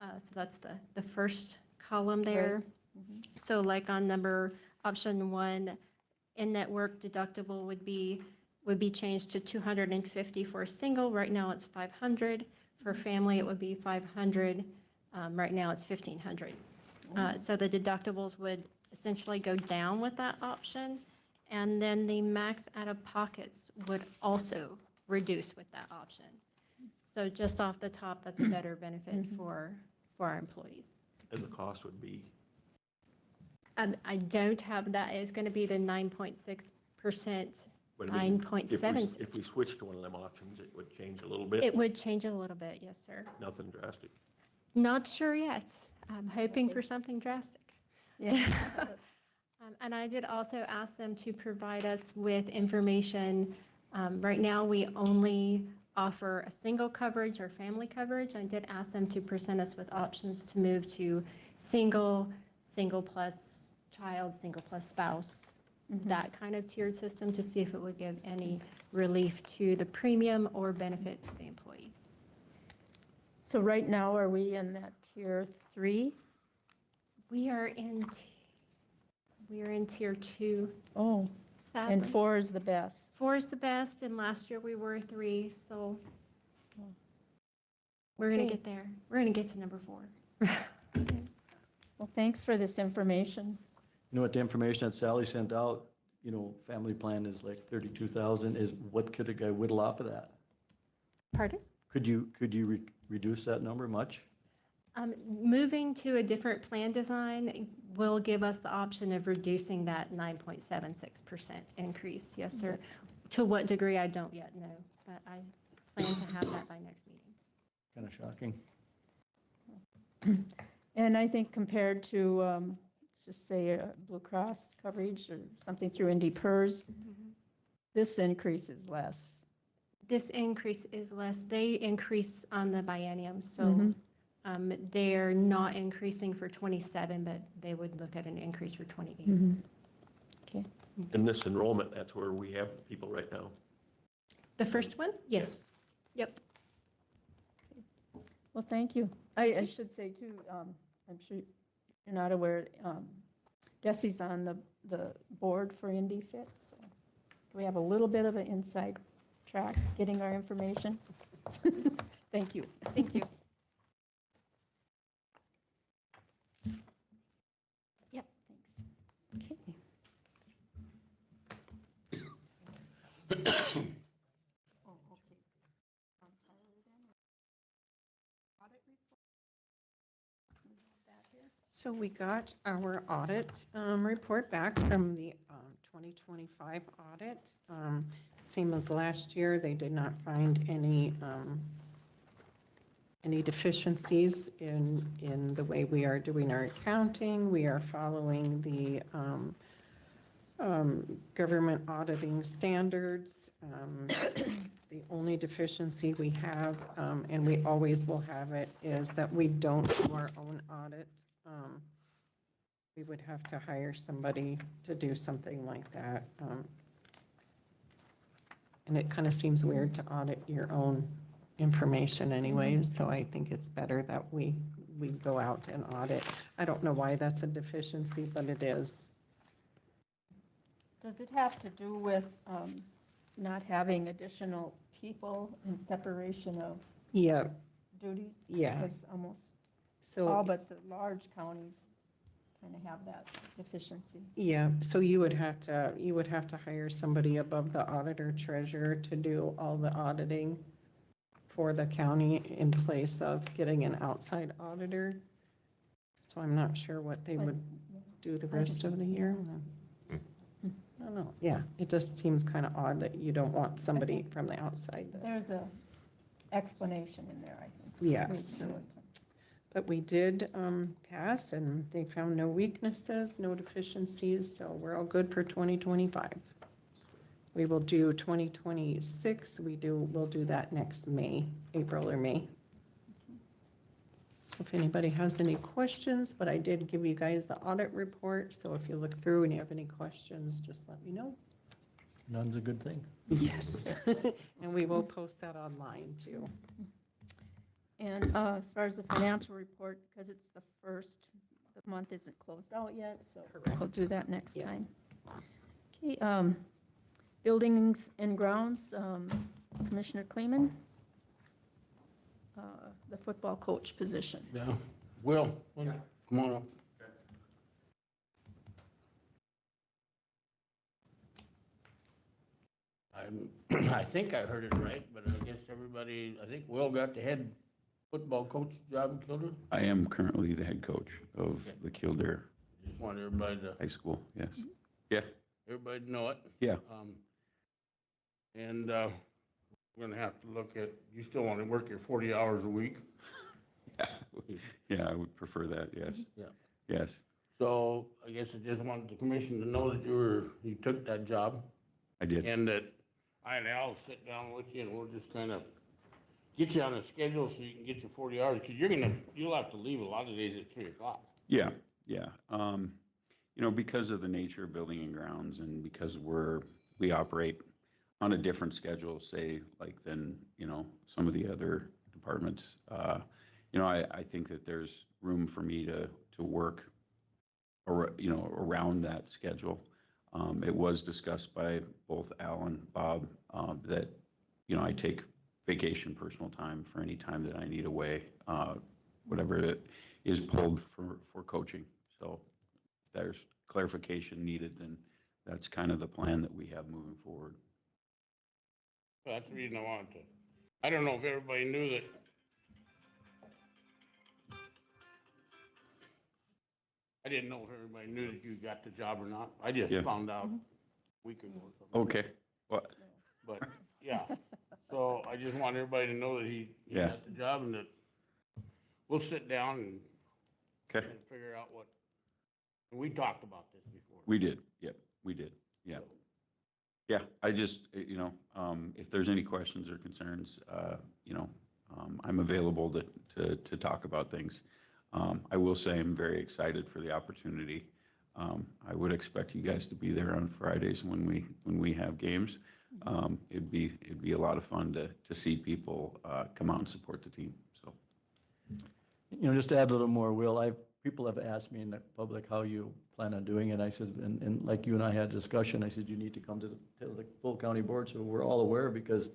So that's the first column there. So like on option 1, in-network deductible would be changed to $250 for a single. Right now it's $500. For family, it would be $500. Right now it's $1,500. So the deductibles would essentially go down with that option. And then the max out-of-pockets would also reduce with that option. So just off the top, that's a better benefit for our employees. And the cost would be, I don't have that. It's going to be the 9.6%, but I mean, 9.76. if we switch to one of them options, it would change a little bit? It would change a little bit, yes, sir. Nothing drastic? Not sure yet. I'm hoping for something drastic. Yeah. And I did also ask them to provide us with information. Right now, we only offer a single coverage or family coverage. I did ask them to present us with options to move to single, single plus child, single plus spouse, that kind of tiered system to see if it would give any relief to the premium or benefit to the employee. So right now, are we in that tier 3? We are in tier 2. Oh, Sadly. and 4 is the best. 4 is the best, and last year we were 3, so we're going to get there. We're going to get to number 4. Well, thanks for this information. You know what, the information that Sally sent out, you know, family plan is like 32,000, is what could a guy whittle off of that? Pardon? Could you reduce that number much? Moving to a different plan design will give us the option of reducing that 9.76% increase. Yes, sir. To what degree, I don't yet know, but I plan to have that by next meeting. Kind of shocking. And I think compared to, let's just say, Blue Cross coverage or something through Indy PERS, this increase is less. This increase is less. They increase on the biennium, so they're not increasing for 27, but they would look at an increase for 28. Okay. In this enrollment, that's where we have people right now. The first one? Yes. Yep. Well, thank you. I should say too, I'm sure you're not aware, Desi's on the board for Indy Fit, so we have a little bit of an inside track getting our information. Thank you. Thank you. Yep, thanks. Okay. So we got our audit report back from the 2025 audit. Same as last year, they did not find any deficiencies in the way we are doing our accounting. We are following the government auditing standards. The only deficiency we have, and we always will have it, is that we don't do our own audit. We would have to hire somebody to do something like that. And it kind of seems weird to audit your own information anyways, so I think it's better that we go out and audit. I don't know why that's a deficiency, but it is. Does it have to do with not having additional people and separation of duties? Yeah. Because almost So all but the large counties kind of have that deficiency. yeah, so you would have to hire somebody above the auditor treasurer to do all the auditing for the county in place of getting an outside auditor. So I'm not sure what they would do the rest of the year. I don't know. Yeah, it just seems kind of odd that you don't want somebody from the outside. There's a explanation in there, I think. Yes. But we did pass, and they found no weaknesses, no deficiencies, so we're all good for 2025. We will do 2026. We'll do that next May, April or May. So if anybody has any questions, but I did give you guys the audit report, so if you look through and you have any questions, just let me know. None's a good thing. Yes. And we will post that online too. And as far as the financial report, because it's the first, the month isn't closed out yet, so we'll do that next time. Okay, buildings and grounds, Commissioner Kleeman, the football coach position. Yeah, Will, come on up. I think I heard it right, but I guess everybody, I think Will got the head football coach job in Kildare. I am currently the head coach of the Kildare Just want everybody to, High School, yes. Yeah, everybody to know it. yeah. And we're gonna have to look at, you still want to work your 40 hours a week? Yeah, I would prefer that, yes. Yeah. Yes. So I guess I just wanted the commission to know that you took that job. I did. And that I and Al will sit down with you and we'll just kind of get you on a schedule so you can get your 40 hours, because you'll have to leave a lot of days at 3 o'clock. Yeah, yeah. You know, because of the nature of building and grounds and because we operate on a different schedule, say, like than, you know, some of the other departments, you know, I think that there's room for me to work, you know, around that schedule. It was discussed by both Al and Bob that, you know, I take vacation personal time for any time that I need away, whatever it is pulled for coaching. So there's clarification needed, and that's kind of the plan that we have moving forward. Well, that's the reason I wanted to. I don't know if everybody knew that. I didn't know if everybody knew that you got the job or not. I just Yeah. found out a week ago or something. Okay. What? But, yeah, so I just want everybody to know that he Yeah. got the job and that we'll sit down and Okay. and figure out what, and we talked about this before. We did. Yep, we did. Yeah. Yeah, I just, you know, if there's any questions or concerns, you know, I'm available to talk about things. I will say I'm very excited for the opportunity. I would expect you guys to be there on Fridays when we have games. It'd be a lot of fun to see people come out and support the team, so. You know, just to add a little more, Will, people have asked me in the public how you plan on doing it. I said, and like you and I had a discussion, I said, you need to come to the full county board, so we're all aware, because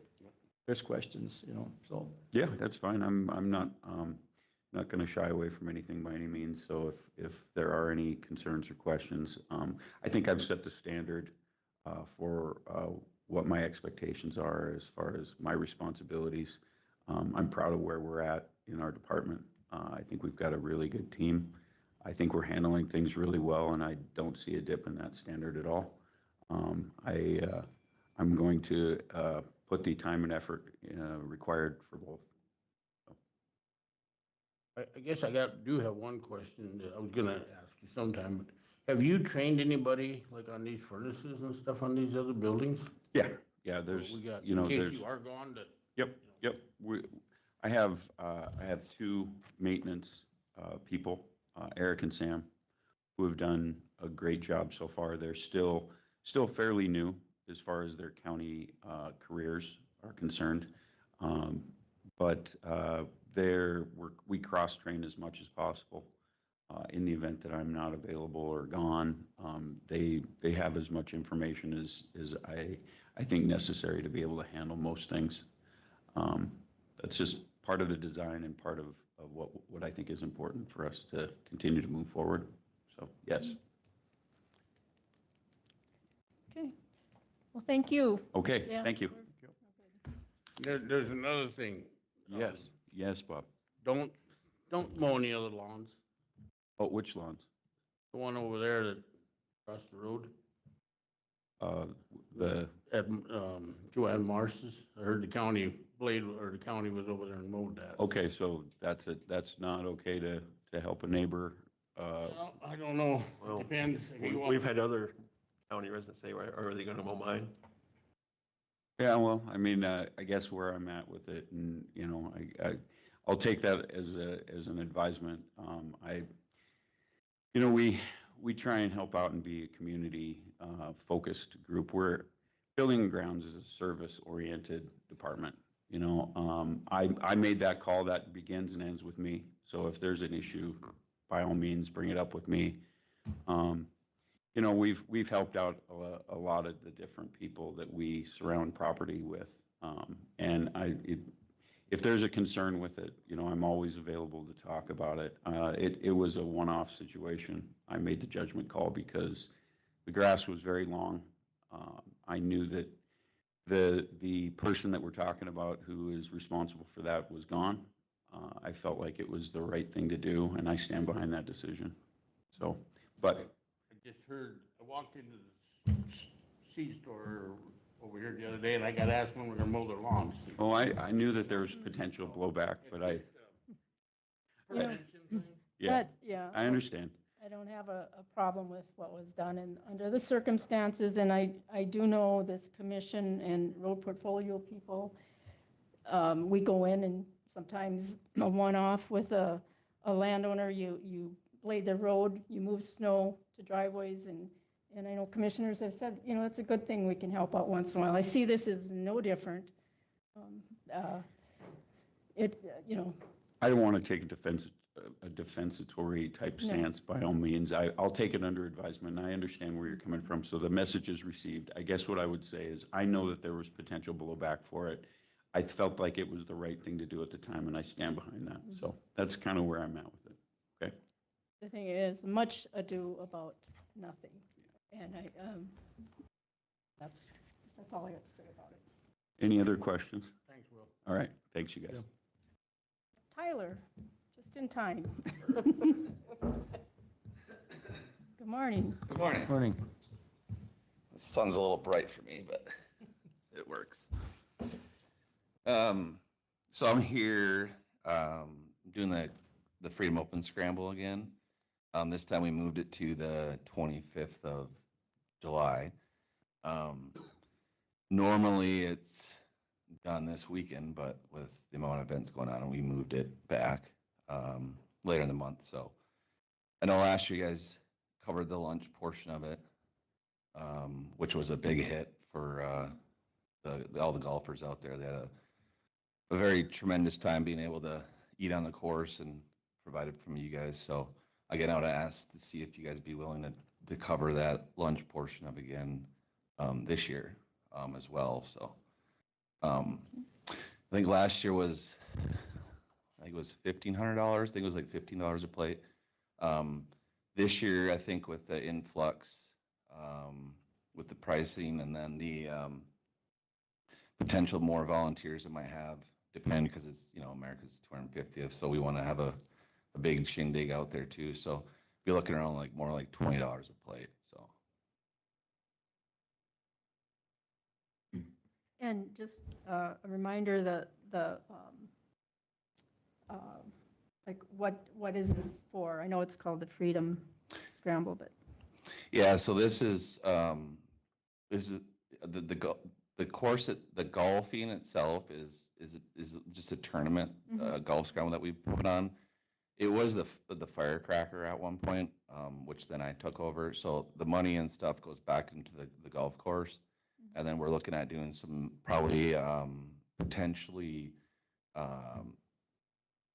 there's questions, you know, so. Yeah, that's fine. I'm not going to shy away from anything by any means. So if there are any concerns or questions, I think I've set the standard for what my expectations are as far as my responsibilities. I'm proud of where we're at in our department. I think we've got a really good team. I think we're handling things really well, and I don't see a dip in that standard at all. I'm going to put the time and effort required for both. I guess do have one question that I was gonna ask you sometime, but have you trained anybody like on these furnaces and stuff on these other buildings? Yeah, yeah, there's, We got, you know, in case there's. you are gone, that. Yep. I have two maintenance people, Eric and Sam, who have done a great job so far. They're still fairly new as far as their county careers are concerned. But we cross-train as much as possible. In the event that I'm not available or gone, they have as much information as I think necessary to be able to handle most things. That's just part of the design and part of what I think is important for us to continue to move forward. So, yes. Okay. Well, thank you. Okay, Yeah. thank you. There's another thing. Yes, Bob. Don't mow any other lawns. Oh, which lawns? The one over there that across the road at Joanne Mars's. I heard the county was over there and mowed that. Okay, so that's not okay to help a neighbor? Well, I don't know. Well, It depends. If you want- We've had other county residents say, are they gonna mow mine? Yeah, well, I mean, I guess where I'm at with it, and, you know, I'll take that as an advisement. You know, we try and help out and be a community focused group. Building and Grounds is a service-oriented department. You know, I made that call. That begins and ends with me. So if there's an issue, by all means, bring it up with me. You know, we've helped out a lot of the different people that we surround property with. And if there's a concern with it, you know, I'm always available to talk about it. It was a one-off situation. I made the judgment call because the grass was very long. I knew that The person that we're talking about who is responsible for that was gone. I felt like it was the right thing to do, and I stand behind that decision. So, but I just heard, I walked into the C-store over here the other day, and I got asked when we're gonna mow their lawns. oh, I knew that there was potential blowback, but yeah, Yeah. I understand. I don't have a problem with what was done and under the circumstances, and I do know this commission and road portfolio people, we go in and sometimes a one-off with a landowner, you blade the road, you move snow to driveways, and I know commissioners have said, you know, it's a good thing we can help out once in a while. I see this as no different. You know. I don't want to take a defensatory type No. stance by all means. I'll take it under advisement, and I understand where you're coming from, so the message is received. I guess what I would say is, I know that there was potential blowback for it. I felt like it was the right thing to do at the time, and I stand behind that. So that's kind of where I'm at with it, okay? The thing is, much ado about nothing. And that's all I have to say about it. Any other questions? Thanks, Will. All right, thanks, you guys. Tyler, just in time. Good morning. Good morning. Morning. The sun's a little bright for me, but it works. So I'm here doing the Freedom Open Scramble again. This time we moved it to the 25th of July. Normally it's done this weekend, but with the amount of events going on, we moved it back later in the month. So I know last year you guys covered the lunch portion of it, which was a big hit for all the golfers out there. They had a very tremendous time being able to eat on the course and provided from you guys. So again, I would ask to see if you guys be willing to cover that lunch portion of again this year as well. So I think last year was, I think it was $1,500. I think it was like $15 a plate. This year, I think with the influx, with the pricing and then the potential more volunteers that might have, depending, because it's, you know, America's 250th, so we want to have a big shindig out there too. So be looking around like more like $20 a plate. So. And just a reminder that like what is this for? I know it's called the Freedom Scramble, but. Yeah, so this is the course, the golfing itself is just a tournament, golf scramble that we put on. It was the firecracker at one point, which then I took over. So the money and stuff goes back into the golf course. And then we're looking at doing some probably potentially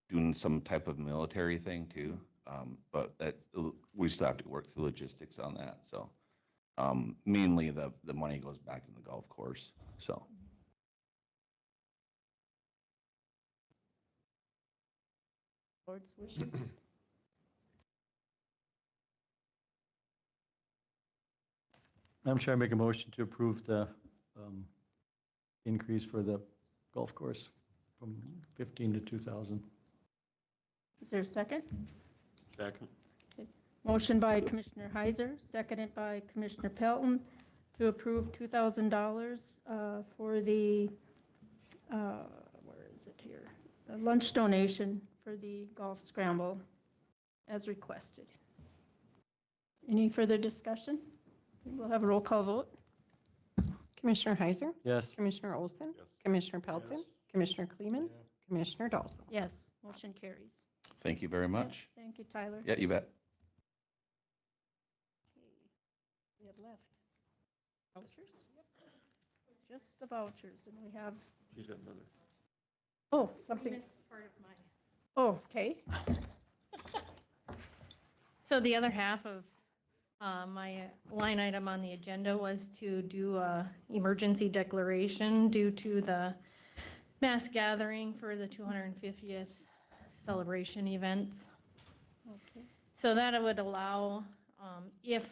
doing some type of military thing too. But we still have to work through logistics on that. So mainly the money goes back in the golf course. So. Board's wishes. Madam Chair, I make a motion to approve the increase for the golf course from 15 to 2,000. Is there a second? Second. Motion by Commissioner Heiser, seconded by Commissioner Pelton to approve $2,000 for the, where is it here? The lunch donation for the golf scramble as requested. Any further discussion? We'll have a roll call vote. Commissioner Heiser? Yes. Commissioner Olson? Yes. Commissioner Pelton? Commissioner Kleeman? Commissioner Dawson? Yes, motion carries. Thank you very much. Thank you, Tyler. Yeah, you bet. We have left vouchers? Just the vouchers, and we have, She's got another. oh, something. Part of mine. Oh, okay. So the other half of my line item on the agenda was to do a emergency declaration due to the mass gathering for the 250th celebration events. Okay. So that would allow, if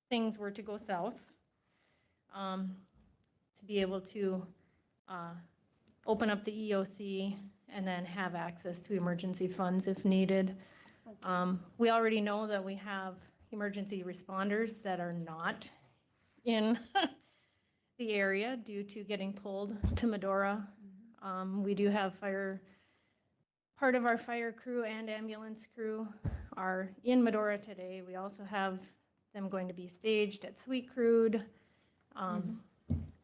things were to go south, to be able to open up the EOC and then have access to emergency funds if needed. We already know that we have emergency responders that are not in the area due to getting pulled to Medora. We do have part of our fire crew and ambulance crew are in Medora today. We also have them going to be staged at Sweet Crude.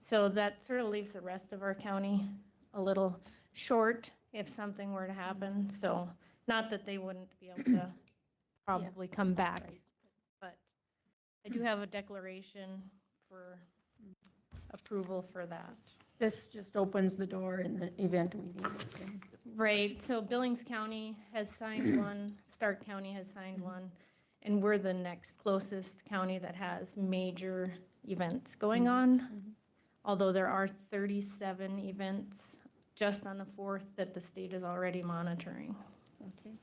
So that sort of leaves the rest of our county a little short if something were to happen. So not that they wouldn't be able to probably come back, but I do have a declaration for approval for that. This just opens the door in the event we need it. Right, so Billings County has signed one, Stark County has signed one, and we're the next closest county that has major events going on. Although there are 37 events just on the 4th that the state is already monitoring. Okay.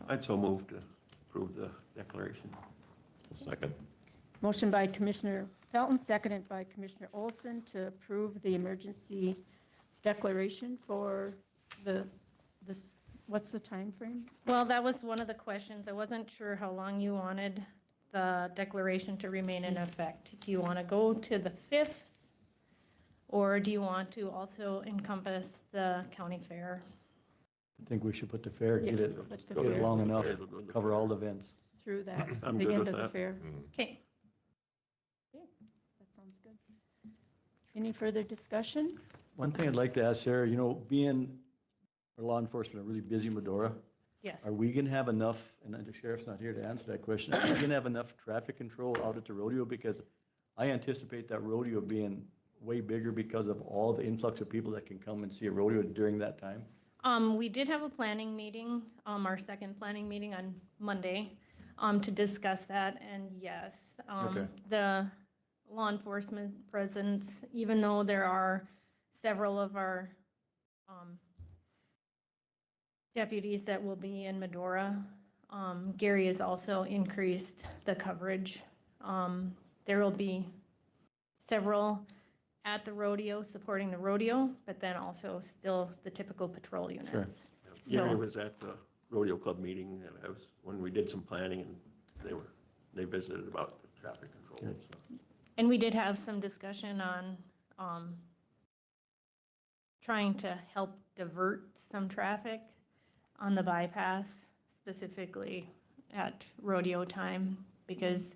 I'd so move to approve the declaration. Second. Motion by Commissioner Pelton, seconded by Commissioner Olson to approve the emergency declaration for what's the time frame? Well, that was one of the questions. I wasn't sure how long you wanted the declaration to remain in effect. Do you want to go to the 5th? Or do you want to also encompass the county fair? I think we should put the fair, get it, put the get it fair. long enough, cover all the events. Through that, I'm the good end with of the that. fair. Okay. Okay, that sounds good. Any further discussion? One thing I'd like to ask Sarah, being our law enforcement are really busy in Medora, Yes. are we gonna have enough, and the sheriff's not here to answer that question, are we gonna have enough traffic control out at the rodeo? Because I anticipate that rodeo being way bigger because of all the influx of people that can come and see a rodeo during that time. We did have a planning meeting, our second planning meeting on Monday, to discuss that, and yes, Okay. the law enforcement presence, even though there are several of our deputies that will be in Medora, Gary has also increased the coverage. There will be several at the rodeo, supporting the rodeo, but then also still the typical patrol units. Gary So, was at the rodeo club meeting, and I was, when we did some planning, and they visited about the traffic control and stuff. and we did have some discussion on trying to help divert some traffic on the bypass, specifically at rodeo time, because,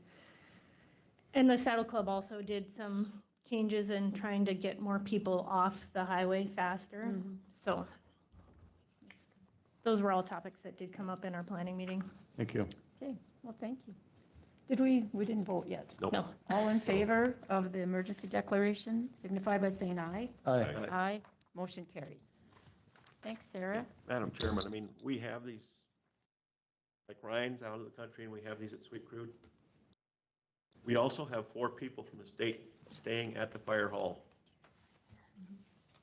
and the Saddle Club also did some changes in trying to get more people off the highway faster. So those were all topics that did come up in our planning meeting. Thank you. Okay, well, thank you. We didn't vote yet? Nope. No. All in favor of the emergency declaration, signify by saying aye. Aye. Aye, motion carries. Thanks, Sarah. Madam Chairman, I mean, we have these, like Ryan's out of the country, and we have these at Sweet Crude. We also have 4 people from the state staying at the fire hall,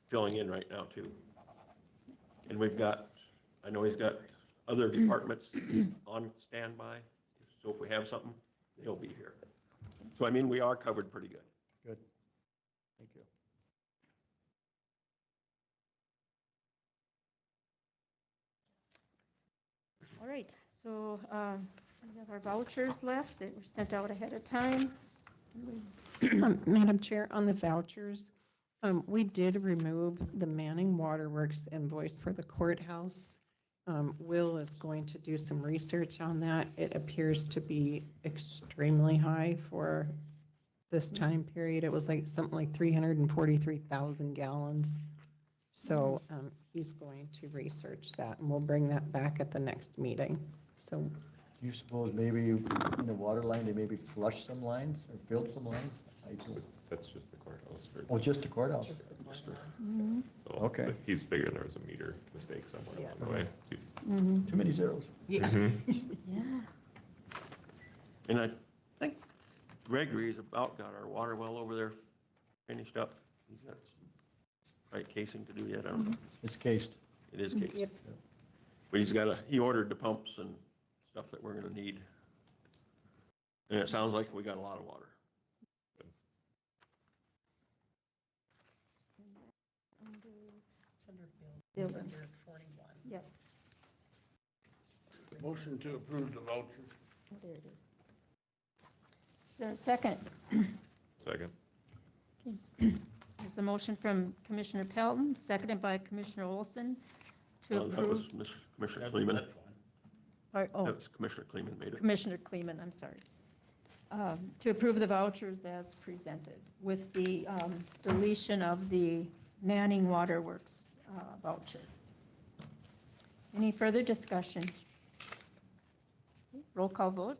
filling in right now, too. And we've got, I know he's got other departments on standby, so if we have something, they'll be here. So, I mean, we are covered pretty good. Good. Thank you. All right, so we have our vouchers left that were sent out ahead of time. Madam Chair, on the vouchers, we did remove the Manning Waterworks invoice for the courthouse. Will is going to do some research on that. It appears to be extremely high for this time period. It was like something like 343,000 gallons. So he's going to research that, and we'll bring that back at the next meeting. So Do you suppose maybe in the water line, they maybe flush some lines or filled some lines? That's just the courthouse. Oh, just the courthouse? So Okay. he's figuring there was a meter mistake somewhere along the way. Too many zeros. Yeah. And I think Gregory's about got our water well over there finished up. He's got some right casing to do yet, I don't know. It's cased. It is cased. But he ordered the pumps and stuff that we're gonna need. And it sounds like we got a lot of water. buildings. Yep, Motion to approve the vouchers. there it is. Is there a second? Second. There's a motion from Commissioner Pelton, seconded by Commissioner Olson to That was approve. Commissioner Kleeman. Oh, That was Commissioner Kleeman made it. Commissioner Kleeman, I'm sorry. To approve the vouchers as presented with the deletion of the Manning Waterworks voucher. Any further discussion? Roll call vote?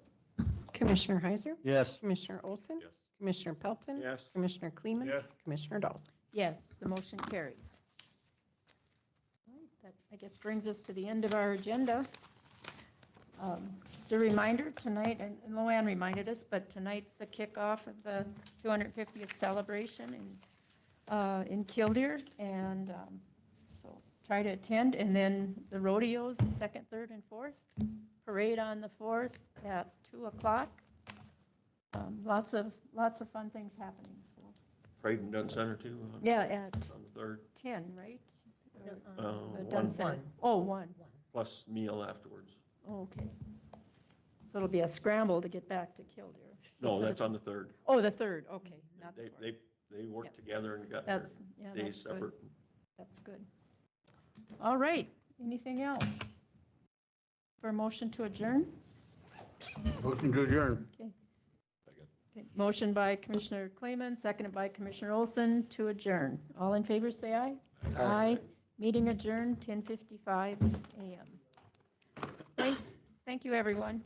Commissioner Heiser? Yes. Commissioner Olson? Yes. Commissioner Pelton? Yes. Commissioner Kleeman? Yes. Commissioner Dawson? Yes, the motion carries. All right, that, I guess, brings us to the end of our agenda. Just a reminder, tonight, and Luann reminded us, but tonight's the kickoff of the 250th celebration in Killdeer, and so try to attend, and then the rodeos, the 2nd, 3rd, and 4th, parade on the 4th at 2 o'clock. Lots of fun things happening, so. Parade in Dunn Center too? Yeah, at On the 3rd, 10, right? Uh, The one. Dunn Center. Oh, 1. plus meal afterwards. Oh, okay. So it'll be a scramble to get back to Killdeer. No, that's on the 3rd. Oh, the 3rd, okay, not the 4th. They worked Yep. together and got their That's, yeah, days that's good. separate. That's good. All right, anything else? For a motion to adjourn? Motion to adjourn. Okay. Okay. Motion by Commissioner Kleeman, seconded by Commissioner Olson to adjourn. All in favor, say aye. Aye. Meeting adjourned, 10:55 a.m. Thanks, thank you, everyone.